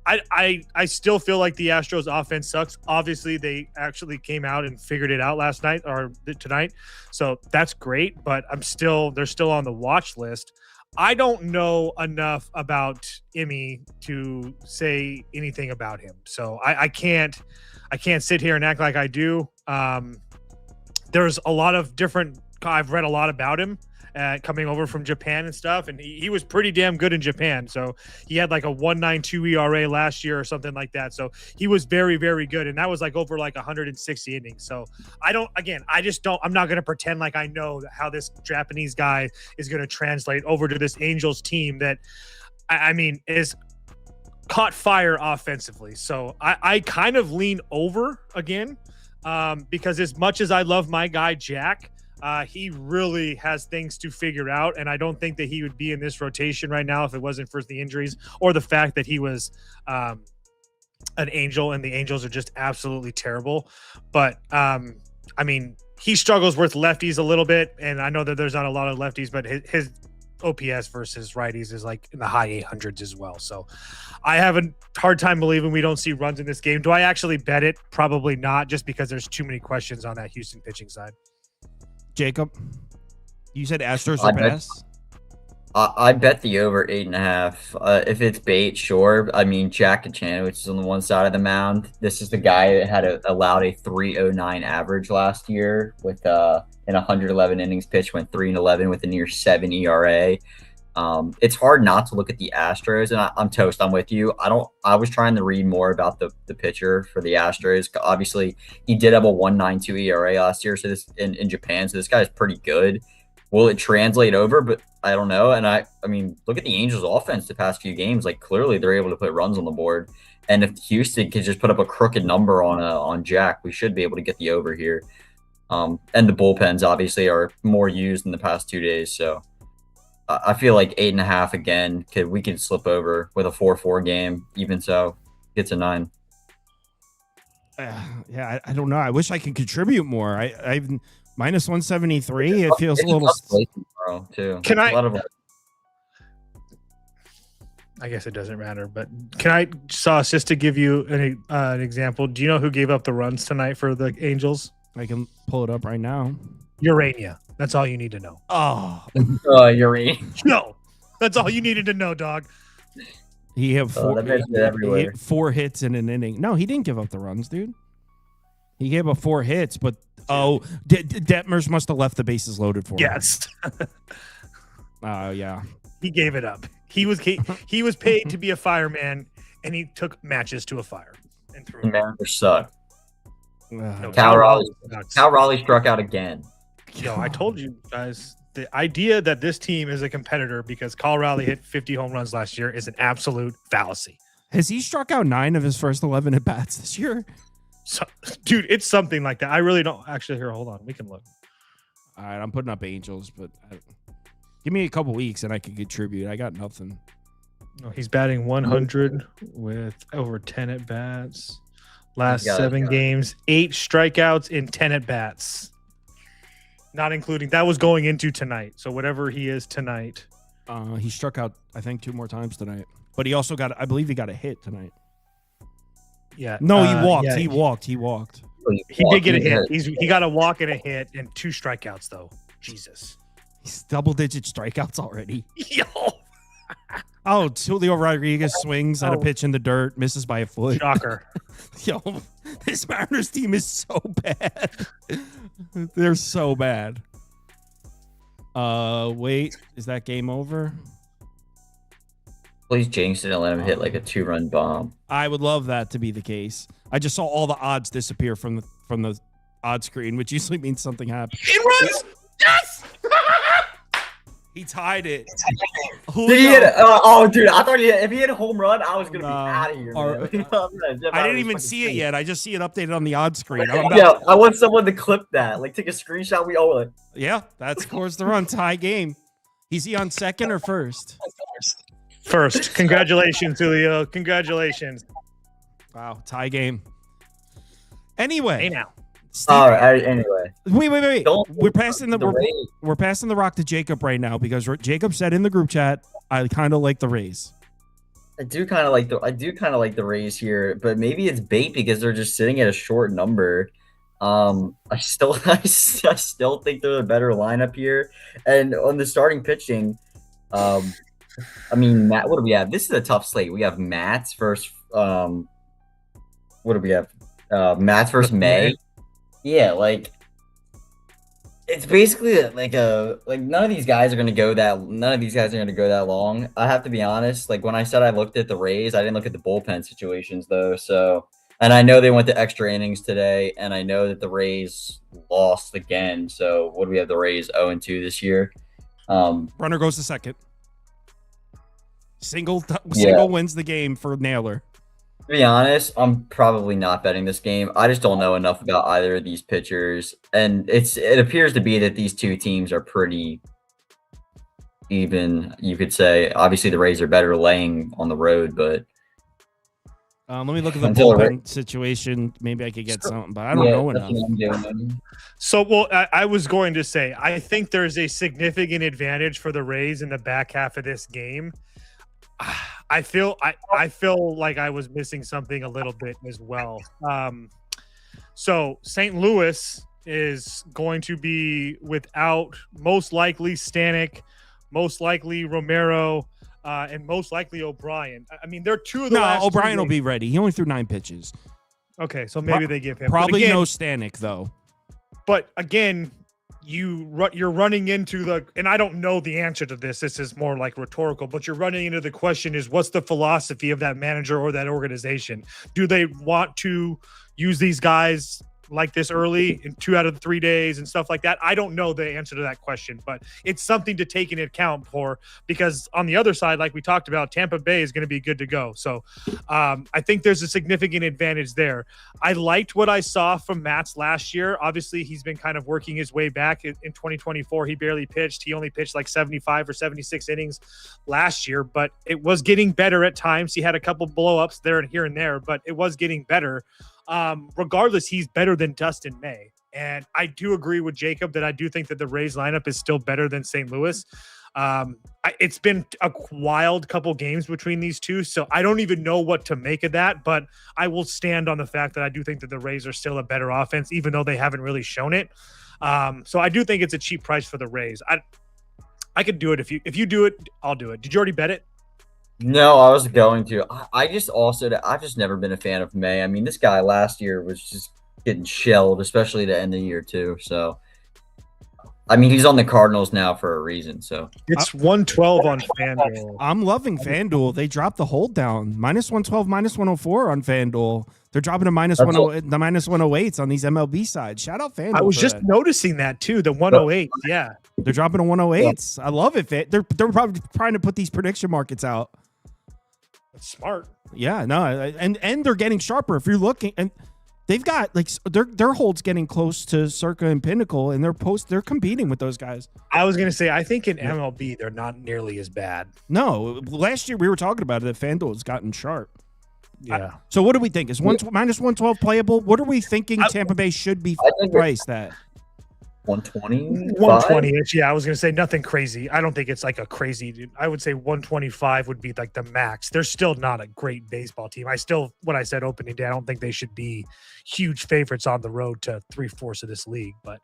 I still feel like the Astros offense sucks. Obviously, they actually came out and figured it out last night or tonight. So that's great, but they're still on the watch list. I don't know enough about Emmy to say anything about him. So I can't sit here and act like I do. There's a lot of different. I've read a lot about him coming over from Japan and stuff, and he was pretty damn good in Japan. So he had like a 1.92 ERA last year or something like that. So he was very, very good, and that was like over like 160 innings. So I'm not going to pretend like I know how this Japanese guy is going to translate over to this Angels team that, I mean, is caught fire offensively. So I kind of lean over again because as much as I love my guy Jack, he really has things to figure out, and I don't think that he would be in this rotation right now if it wasn't for the injuries or the fact that he was an Angel, and the Angels are just absolutely terrible. But I mean, he struggles with lefties a little bit, and I know that there's not a lot of lefties, but his OPS versus righties is like in the high 800s as well. So I have a hard time believing we don't see runs in this game. Do I actually bet it? Probably not, just because there's too many questions on that Houston pitching side. Jacob, you said Astros are pass? I bet the over 8.5. If it's bait, sure. I mean, Jack Kachanowicz is on the one side of the mound. This is the guy that had allowed a 3.09 average last year with in 111 innings pitched, went 3-11 with a near 7 ERA. It's hard not to look at the Astros, and I'm Toast. I'm with you. I was trying to read more about the pitcher for the Astros. Obviously, he did have a 1.92 ERA last year, so this in Japan. So this guy's pretty good. Will it translate over? But I don't know. And I mean, look at the Angels' offense the past few games. Like, clearly, they're able to put runs on the board. And if Houston can just put up a crooked number on Jack, we should be able to get the over here. And the bullpens obviously are more used in the past 2 days. So I feel like 8.5 again. We could slip over with a 4-4 game. Even so, it's a 9. Yeah, I don't know. I wish I could contribute more. I've minus 173. It feels a little. Too. Can I guess it doesn't matter, but can I, Sauce, just to give you an example? Do you know who gave up the runs tonight for the Angels? I can pull it up right now. Urania. That's all you need to know. Oh, Urania. No, that's all you needed to know, dog. He had 4 hits in an inning. No, he didn't give up the runs, dude. He gave up 4 hits, but Oh, Detmers must have left the bases loaded for him. Yes. Yeah. He gave it up. He was paid to be a fireman, and he took matches to a fire and threw them. Managers suck. No, Cal Raleigh sucks. struck out again. Yo, I told you guys, the idea that this team is a competitor because Colorado hit 50 home runs last year is an absolute fallacy. Has he struck out 9 of his first 11 at bats this year? So, dude, it's something like that. I really don't actually. Here, hold on, we can look. All right, I'm putting up Angels, but give me a couple weeks and I can contribute. I got nothing. No, he's batting 100 with over 10 at bats. Last 7 games, 8 strikeouts in 10 at bats. Not including that was going into tonight. So whatever he is tonight. He struck out, I think, 2 more times tonight. But he also got, I believe he got a hit tonight. Yeah. No, he walked. Yeah, he walked. He did get a hit. He got a walk and a hit and 2 strikeouts though. Jesus. He's double-digit strikeouts already. Yo. Oh, Julio Rodriguez swings at a pitch in the dirt, misses by a foot. Shocker. Yo, this Mariners team is so bad. They're so bad. Wait, is that game over? Please jinx it and let him hit like a 2-run bomb. I would love that to be the case. I just saw all the odds disappear from the odd screen, which usually means something happened. It runs. Yes. He tied it. Did he hit it? Oh, dude, I thought if he hit a home run, I was gonna be out of here. I didn't even see it yet. I just see it updated on the odd screen. Yeah, I want someone to clip that. Like, take a screenshot. We owe it. Yeah, that scores the run. Tie game. Is he on second or first? First. Congratulations, Julio. Congratulations. Wow, tie game. Anyway. Hey now. All right. Anyway. Wait. We're passing the rock to Jacob right now because Jacob said in the group chat, I kind of like the Rays. I do kind of like the Rays here, but maybe it's bait because they're just sitting at a short number. I still think they're the better lineup here, and on the starting pitching, I mean, Matt, what do we have? This is a tough slate. We have Matt's first. What do we have? Matt's first May. Yeah, like it's basically like none of these guys are gonna go that long. I have to be honest. Like when I said I looked at the Rays, I didn't look at the bullpen situations though. So, and I know they went to extra innings today, and I know that the Rays lost again. So what do we have? The Rays 0-2 this year. Runner goes to second. Single wins the game for Naylor. To be honest, I'm probably not betting this game. I just don't know enough about either of these pitchers, and it appears to be that these two teams are pretty even. You could say, obviously, the Rays are better laying on the road, but let me look at the bullpen situation. Maybe I could get something, but I don't know enough. So, well, I was going to say, I think there's a significant advantage for the Rays in the back half of this game. I feel like I was missing something a little bit as well. So St. Louis is going to be without most likely Stanek, most likely Romero, and most likely O'Brien. I mean, they're 2 of the last. O'Brien will be ready. He only threw 9 pitches. Okay, so maybe they give him probably no Stanek though. But again, you're running into and I don't know the answer to this. This is more like rhetorical, but you're running into the question is what's the philosophy of that manager or that organization? Do they want to use these guys like this early in 2 out of the 3 days and stuff like that? I don't know the answer to that question, but it's something to take into account for, because on the other side, like we talked about, Tampa Bay is going to be good to go. So I think there's a significant advantage there. I liked what I saw from Matt's last year. Obviously, he's been kind of working his way back in 2024. He barely pitched. He only pitched like 75 or 76 innings last year, but it was getting better at times. He had a couple blow-ups there and here and there, but it was getting better. Regardless, he's better than Dustin May. And I do agree with Jacob that I do think that the Rays lineup is still better than St. Louis. It's been a wild couple games between these two, so I don't even know what to make of that, but I will stand on the fact that I do think that the Rays are still a better offense, even though they haven't really shown it. So I do think it's a cheap price for the Rays. I could do it. If you do it, I'll do it. Did you already bet it? No, I was going to. I've just never been a fan of May. I mean, this guy last year was just getting shelled, especially to end the year too. So, I mean, he's on the Cardinals now for a reason. So It's 112 on FanDuel. I'm loving FanDuel. They dropped the hold down. Minus 112, minus 104 on FanDuel. They're dropping to minus 108, the minus 108s on these MLB sides. Shout out FanDuel. I was for just that. noticing that too. The 108. Yeah. They're dropping to 108s. I love it. They're probably trying to put these prediction markets out. That's smart. Yeah, no, and they're getting sharper. If you're looking, and they've got like their hold's getting close to Circa and Pinnacle, and they're competing with those guys. I was gonna say, I think in MLB they're not nearly as bad. No, last year we were talking about it. That FanDuel has gotten sharp. Yeah. So what do we think? Is minus 112 playable? What are we thinking Tampa Bay should be priced at? 120. 120-ish. Yeah, I was gonna say nothing crazy. I don't think it's like a crazy. I would say 125 would be like the max. They're still not a great baseball team. What I said opening day, I don't think they should be huge favorites on the road to 3/4 of this league. But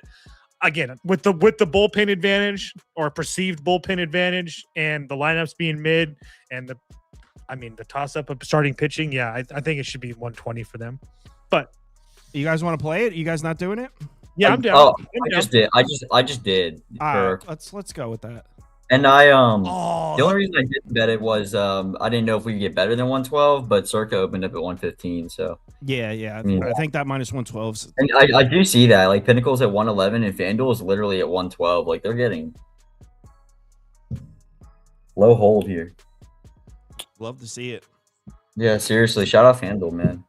again, with the bullpen advantage or perceived bullpen advantage, and the lineups being mid, and the toss up of starting pitching, yeah, I think it should be 120 for them. But you guys want to play it? You guys not doing it? Yeah, I'm down. Oh, I just did. I just did. All right, let's go with that. And the only reason I didn't bet it was I didn't know if we could get better than 112, but Circa opened up at 115. So yeah, I think that minus 112s. And I do see that, like, Pinnacle's at 111 and FanDuel is literally at 112. Like, they're getting low hold here. Love to see it. Yeah, seriously, shout out FanDuel, man.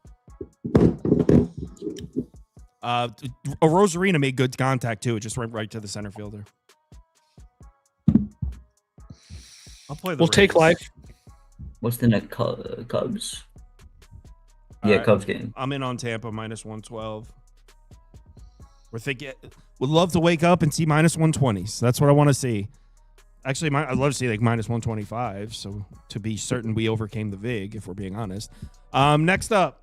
A Rosarina made good contact too. It just went right to the center fielder. I'll play the We'll take Rays. life. What's the next Cubs? Yeah, right. Cubs game. I'm in on Tampa minus 112. We're thinking would love to wake up and see minus 120s. That's what I want to see. Actually, I'd love to see like minus 125. So to be certain we overcame the VIG, if we're being honest. Next up.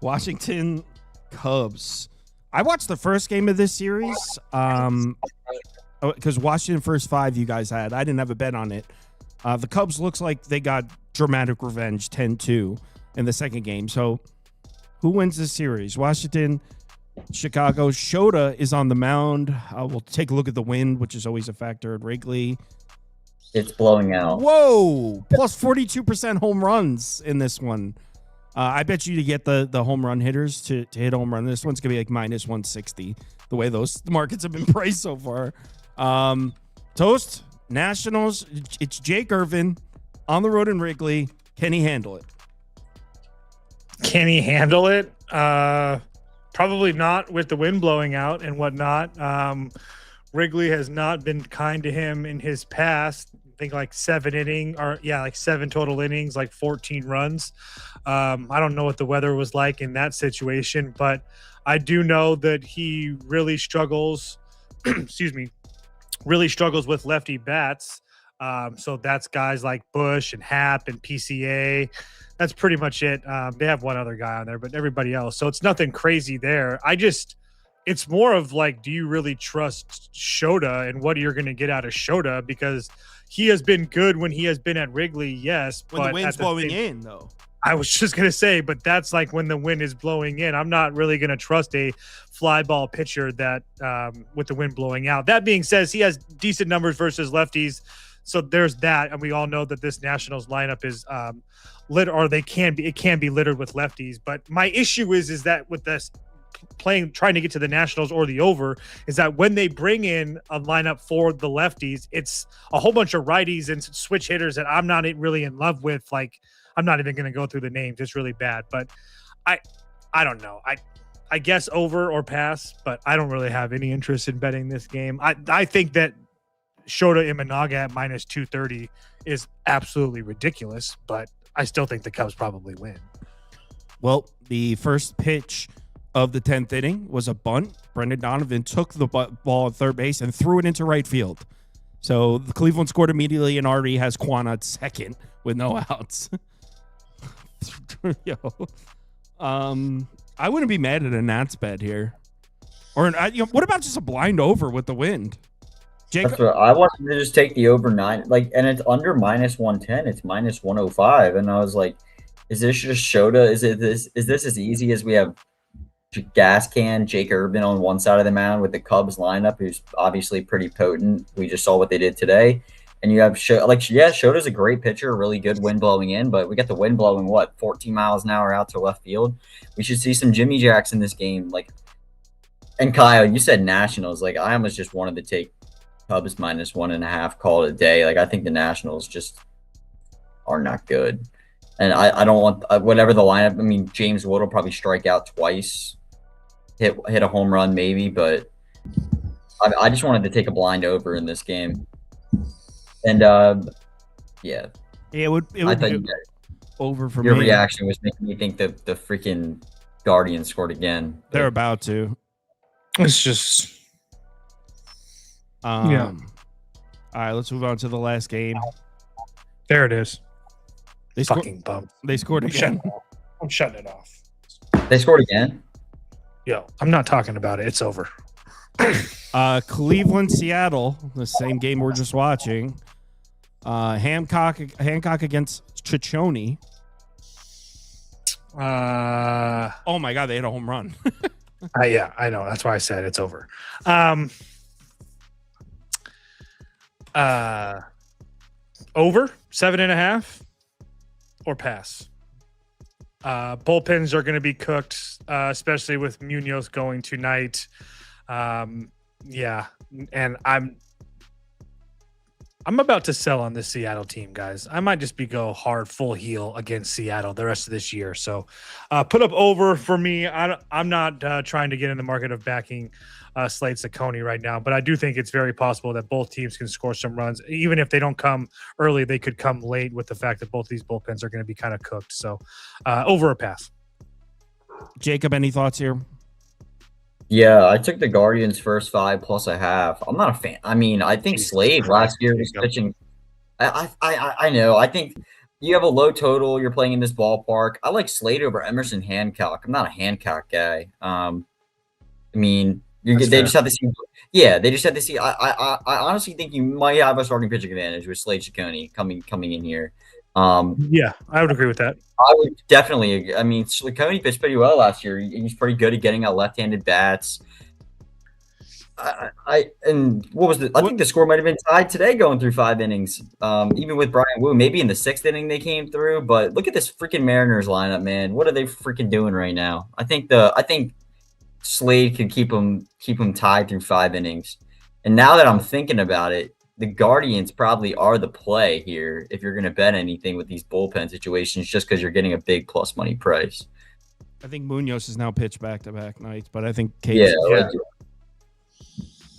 Washington Cubs. I watched the first game of this series because Washington first 5 you guys had. I didn't have a bet on it. The Cubs looks like they got dramatic revenge 10-2 in the second game. So who wins this series? Washington, Chicago. Shota is on the mound. We'll take a look at the wind, which is always a factor at Wrigley. It's blowing out. Whoa! Plus 42% home runs in this one. I bet you to get the home run hitters to hit home run. This one's going to be like minus 160, the way those markets have been priced so far. Toast, Nationals, it's Jake Irvin on the road in Wrigley. Can he handle it? Can he handle it? Probably not with the wind blowing out and whatnot. Wrigley has not been kind to him in his past. I think like 7 total innings, like 14 runs. I don't know what the weather was like in that situation, but I do know that he really struggles. Really struggles with lefty bats. So that's guys like Bush and Happ and PCA. That's pretty much it. They have one other guy on there, but everybody else. So it's nothing crazy there. It's more of like, do you really trust Shota and what you're going to get out of Shota? Because he has been good when he has been at Wrigley, yes. When the wind's blowing in, though. I was just going to say, but that's like when the wind is blowing in. I'm not really going to trust a fly ball pitcher that with the wind blowing out. That being said, he has decent numbers versus lefties. So there's that. And we all know that this Nationals lineup is it can be littered with lefties. But my issue is that with this trying to get to the Nationals or the over, is that when they bring in a lineup for the lefties, it's a whole bunch of righties and switch hitters that I'm not really in love with. Like, I'm not even going to go through the names. It's really bad, but I don't know. I guess over or pass, but I don't really have any interest in betting this game. I think that Shota Imanaga at minus 230 is absolutely ridiculous, but I still think the Cubs probably win. Well, the first pitch of the 10th inning was a bunt. Brendan Donovan took the ball at third base and threw it into right field. So the Cleveland scored immediately and already has Quan at second with no outs. Yo, I wouldn't be mad at a Nats bet here. Or what about just a blind over with the wind? Jacob? That's what I wanted to just take the over 9, and it's under minus 110. It's minus 105, and I was like, Is this just Shota? Is this as easy as we have gas can Jake Urban on one side of the mound with the Cubs lineup, who's obviously pretty potent. We just saw what they did today. And you have Shota's a great pitcher, really good wind blowing in, but we got the wind blowing 14 miles an hour out to left field. We should see some Jimmy Jacks in this game. And Kyle, you said Nationals. I almost just wanted to take Cubs -1.5, call it a day. I think the Nationals just are not good. And I don't want whatever the lineup. I mean, James Wood will probably strike out twice, hit a home run maybe, but I just wanted to take a blind over in this game. And yeah, it would be over for your me. reaction was making me think that the freaking Guardians scored again. They're about to. It's just yeah. All right, let's move on to the last game. There it is. They Fucking bum. They scored again. I'm shutting it off. They scored again. Yo, I'm not talking about it. It's over. Cleveland, Seattle, the same game we're just watching. Hancock against Ciccone. Oh my God, they hit a home run. Yeah, I know. That's why I said it's over. Over 7.5 or pass. Bullpens are going to be cooked, especially with Munoz going tonight. Yeah, and I'm about to sell on this Seattle team, guys. I might just go hard full heel against Seattle the rest of this year. So put up over for me. I'm not trying to get in the market of backing Slade Ciccone right now, but I do think it's very possible that both teams can score some runs. Even if they don't come early, they could come late with the fact that both these bullpens are going to be kind of cooked. So over a pass. Jacob, any thoughts here? Yeah, I took the Guardians first 5 plus a half. I'm not a fan. I mean, I think Slade last year was pitching. I know. I think you have a low total. You're playing in this ballpark. I like Slade over Emerson Hancock. I'm not a Hancock guy. I mean, they just have to see. Yeah, they just have to see. I honestly think you might have a starting pitching advantage with Slade Ciccone coming in here. Yeah, I would agree with that. I would definitely. I mean, Ciccone pitched pretty well last year. He's pretty good at getting out left-handed bats. And what was the? I think the score might have been tied today, going through 5 innings. Even with Brian Wu, maybe in the 6th inning they came through. But look at this freaking Mariners lineup, man. What are they freaking doing right now? I think Slade could keep them tied through 5 innings. And now that I'm thinking about it, the Guardians probably are the play here if you're going to bet anything with these bullpen situations, just because you're getting a big plus money price. I think Munoz has now pitched back-to-back nights, but I think the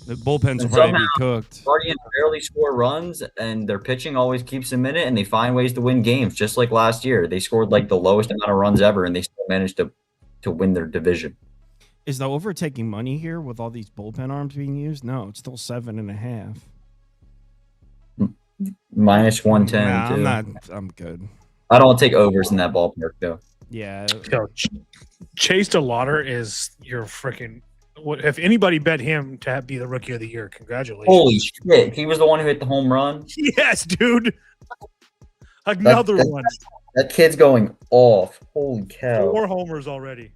bullpens will probably be cooked. Guardians barely score runs, and their pitching always keeps them in it, and they find ways to win games, just like last year. They scored the lowest amount of runs ever, and they still managed to win their division. Is the over taking money here with all these bullpen arms being used? No, it's still 7.5. -110. Nah, I'm good. I don't take overs in that ballpark though. Yeah. Yo, Chase DeLauder is your freaking. What if anybody bet him to be the rookie of the year? Congratulations! Holy shit, he was the one who hit the home run. Yes, dude. Another one. That kid's going off. Holy cow! 4 homers already.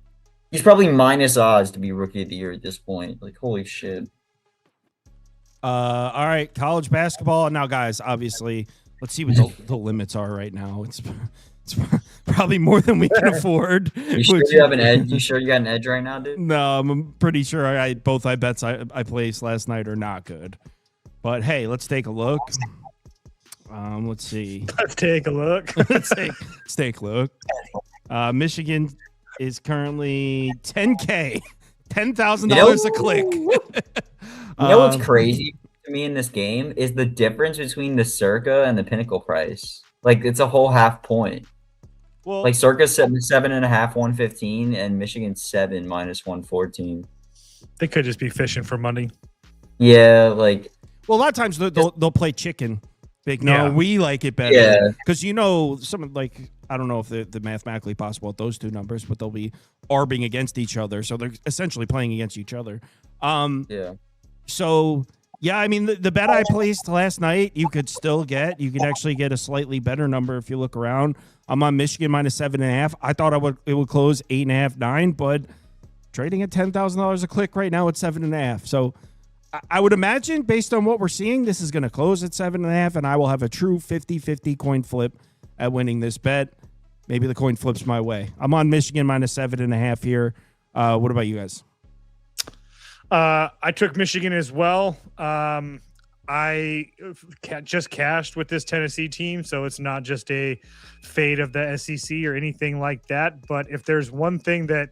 He's probably minus odds to be rookie of the year at this point. Holy shit. All right, college basketball. Now, guys, obviously, let's see what the limits are right now. It's probably more than we can afford. You sure you have an edge? You sure you got an edge right now, dude? No, I'm pretty sure both bets I placed last night are not good. But hey, let's take a look. Let's see. Let's take a look. let's take a look. Michigan is currently $10,000, $10,000 a click. You know what's crazy to me in this game is the difference between the Circa and the Pinnacle price. It's a whole half point. Well, Circa's 7.5, 115, and Michigan 7 -114. They could just be fishing for money. Yeah, well, a lot of times they'll play chicken. We like it better. Yeah, because some I don't know if they're mathematically possible at those two numbers, but they'll be arbing against each other, so they're essentially playing against each other. Yeah. So Yeah, I mean, the bet I placed last night, you could still get. You can actually get a slightly better number if you look around. I'm on Michigan minus 7.5. I thought it would close 8.5, 9, but trading at $10,000 a click right now at 7.5. So I would imagine, based on what we're seeing, this is going to close at 7.5, and I will have a true 50-50 coin flip at winning this bet. Maybe the coin flips my way. I'm on Michigan minus 7.5 here. What about you guys? I took Michigan as well. I just cashed with this Tennessee team, so it's not just a fade of the SEC or anything like that. But if there's one thing that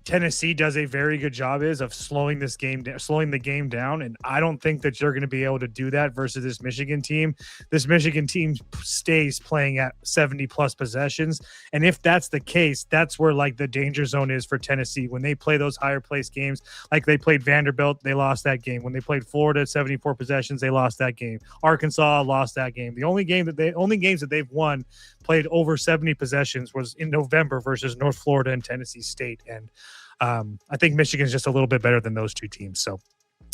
Tennessee does a very good job is of slowing the game down, and I don't think that you're going to be able to do that versus this Michigan team. This Michigan team stays playing at 70 plus possessions, and if that's the case, that's where like the danger zone is for Tennessee when they play those higher place games. Like they played Vanderbilt, they lost that game. When they played Florida at 74 possessions, they lost that game. Arkansas lost that game. The only games that they've won played over 70 possessions was in November versus North Florida and Tennessee State. And I think Michigan's just a little bit better than those two teams. So,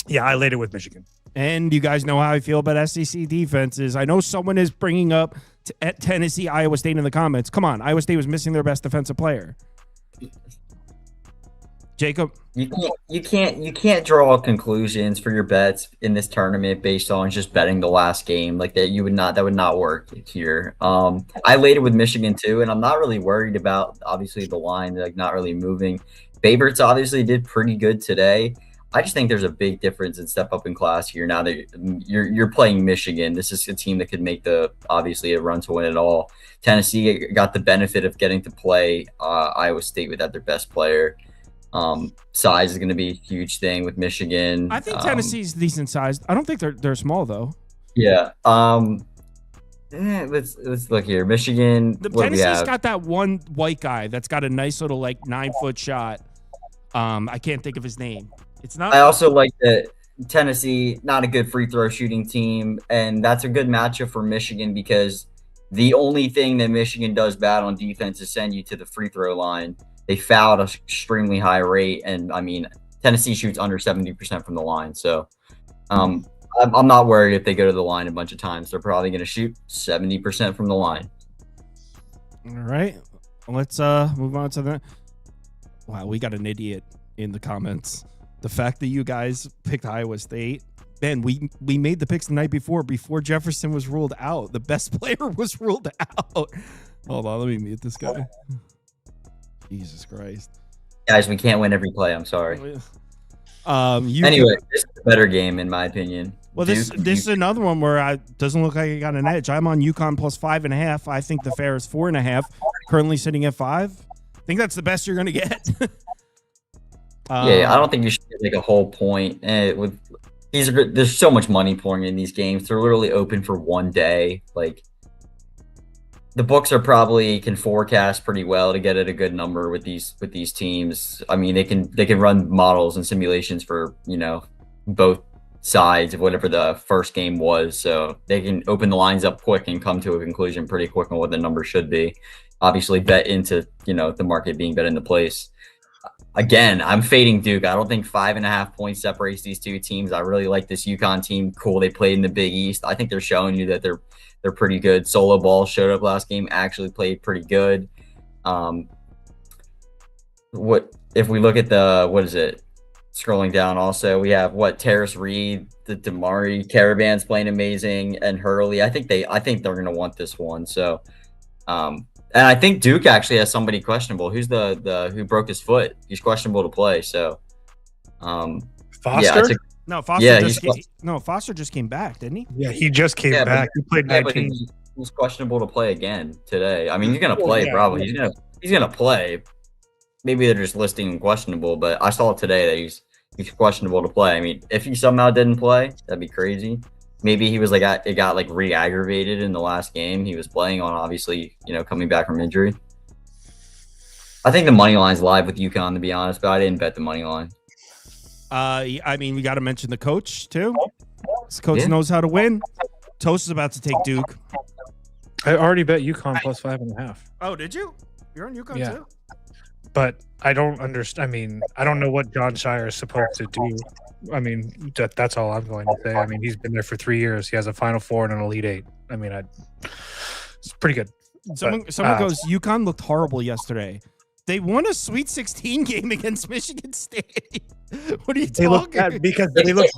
yeah, I laid it with Michigan. And you guys know how I feel about SEC defenses. I know someone is bringing up at Tennessee, Iowa State in the comments. Come on, Iowa State was missing their best defensive player. Jacob, you can't draw conclusions for your bets in this tournament based on just betting the last game like that. That would not work here. I laid it with Michigan too, and I'm not really worried about obviously the line like not really moving. Favorites obviously did pretty good today. I just think there's a big difference in step up in class here. Now that you're playing Michigan, this is a team that could make obviously a run to win it all. Tennessee got the benefit of getting to play Iowa State without their best player. Size is going to be a huge thing with Michigan. I think Tennessee's decent sized. I don't think they're small though. Yeah. Let's look here. Michigan. Tennessee's got that one white guy that's got a nice little like 9-foot shot. I can't think of his name. It's not. I also like that Tennessee, not a good free throw shooting team, and that's a good matchup for Michigan because the only thing that Michigan does bad on defense is send you to the free throw line. They foul at an extremely high rate, and I mean Tennessee shoots under 70% from the line. So I'm not worried if they go to the line a bunch of times. They're probably going to shoot 70% from the line. All right, let's move on to that. Wow, we got an idiot in the comments. The fact that you guys picked Iowa State. Man, we made the picks the night before Jefferson was ruled out. The best player was ruled out. Hold on, let me mute this guy. Jesus Christ. Guys, we can't win every play. I'm sorry. Anyway, this is a better game in my opinion. Well, this is another one where it doesn't look like I got an edge. I'm on UConn plus 5.5. I think the fair is 4.5. Currently sitting at 5. I think that's the best you're going to get. Yeah, I don't think you should get like a whole point. There's so much money pouring in these games. They're literally open for one day. Like the books are probably can forecast pretty well to get at a good number with these teams. I mean, they can run models and simulations for both sides of whatever the first game was, so they can open the lines up quick and come to a conclusion pretty quick on what the number should be. Obviously, bet into the market being bet into place. Again, I'm fading Duke. I don't think 5.5 points separates these two teams. I really like this UConn team. Cool, they played in the Big East. I think they're showing you that they're pretty good. Solo Ball showed up last game, actually played pretty good. What if we look at scrolling down also, we have Terrace Reed, the Damari Caravan's playing amazing, and Hurley. I think they're going to want this one. So, and I think Duke actually has somebody questionable. Who's the who broke his foot? He's questionable to play. So, Foster? Foster just came back, didn't he? Yeah, he just came back. He played 19. He was questionable to play again today. I mean, he's going to play probably. He's going to play. Maybe they're just listing him questionable, but I saw today that he's questionable to play. I mean, if he somehow didn't play, that'd be crazy. Maybe he was it got re-aggravated in the last game he was playing on, obviously, coming back from injury. I think the money line's live with UConn, to be honest, but I didn't bet the money line. I mean, we got to mention the coach, too. This coach knows how to win. Toast is about to take Duke. I already bet UConn plus 5.5. Oh, did you? You're on UConn, too? But I don't understand. I mean, I don't know what John Shire is supposed to do. I mean, that's all I'm going to say. I mean, he's been there for 3 years. He has a Final Four and an Elite Eight. I mean, it's pretty good. Someone goes, UConn looked horrible yesterday. They won a Sweet 16 game against Michigan State. What are you They look talking?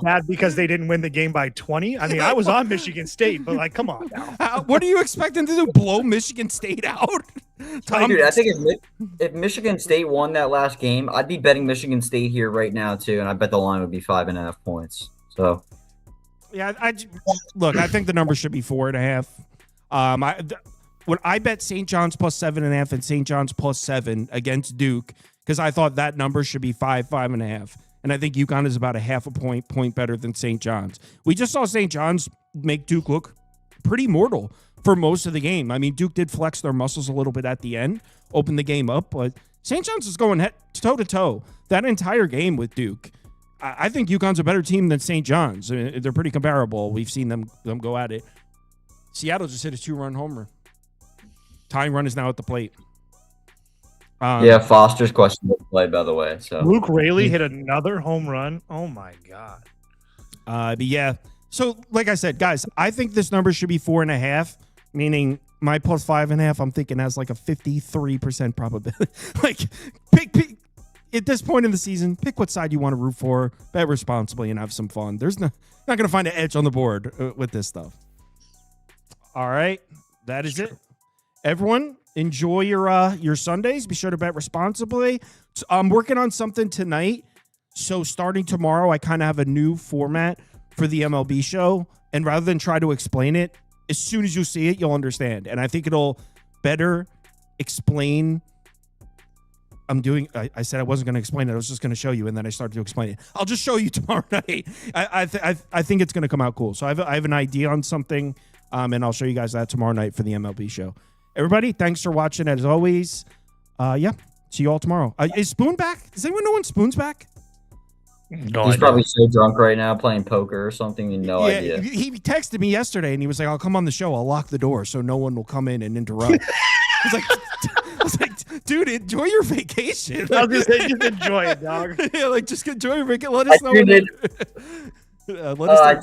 bad because they didn't win the game by 20. I mean, I was on Michigan State, but like, come on now. What are you expecting to do? Blow Michigan State out? Dude, I think if Michigan State won that last game, I'd be betting Michigan State here right now too, and I bet the line would be 5.5 points. So, yeah, look, I think the number should be 4.5. When I bet St. John's plus 7.5 and St. John's plus 7 against Duke, because I thought that number should be 5.5. And I think UConn is about a half a point better than St. John's. We just saw St. John's make Duke look pretty mortal for most of the game. I mean, Duke did flex their muscles a little bit at the end, open the game up, but St. John's is going toe-to-toe that entire game with Duke. I think UConn's a better team than St. John's. They're pretty comparable. We've seen them go at it. Seattle just hit a 2-run homer. Tying run is now at the plate. Yeah, Foster's questionable play, by the way. So Luke Raley hit another home run. Oh my god. But yeah. So like I said, guys, I think this number should be 4.5, meaning my plus 5.5. I'm thinking has like a 53% probability. Like pick at this point in the season, pick what side you want to root for, bet responsibly, and have some fun. There's not going to find an edge on the board with this stuff. All right, that is it. Everyone, enjoy your Sundays. Be sure to bet responsibly. I'm working on something tonight. So starting tomorrow, I kind of have a new format for the MLB show. And rather than try to explain it, as soon as you see it, you'll understand. And I think it'll better explain. I said I wasn't going to explain it. I was just going to show you. And then I started to explain it. I'll just show you tomorrow night. I think it's going to come out cool. So I have an idea on something. And I'll show you guys that tomorrow night for the MLB show. Everybody, thanks for watching as always. Yeah, see you all tomorrow. Is Spoon back? Does anyone know when Spoon's back? No, he's probably so drunk right now playing poker or something. No idea. He texted me yesterday and he was like, I'll come on the show. I'll lock the door so no one will come in and interrupt. I was like, dude, enjoy your vacation. I was just enjoy it, dog. Yeah, like just enjoy your vacation. Let us know. I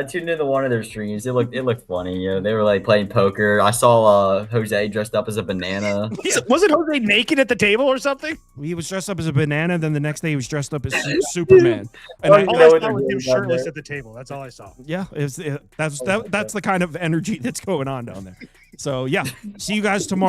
tuned into one of their streams. It looked funny. You know, they were like playing poker. I saw Jose dressed up as a banana. Wasn't Jose naked at the table or something? He was dressed up as a banana. Then the next day he was dressed up as Superman. And all I saw was him shirtless at the table. That's all I saw. Yeah, that's the kind of energy that's going on down there. So yeah, see you guys tomorrow.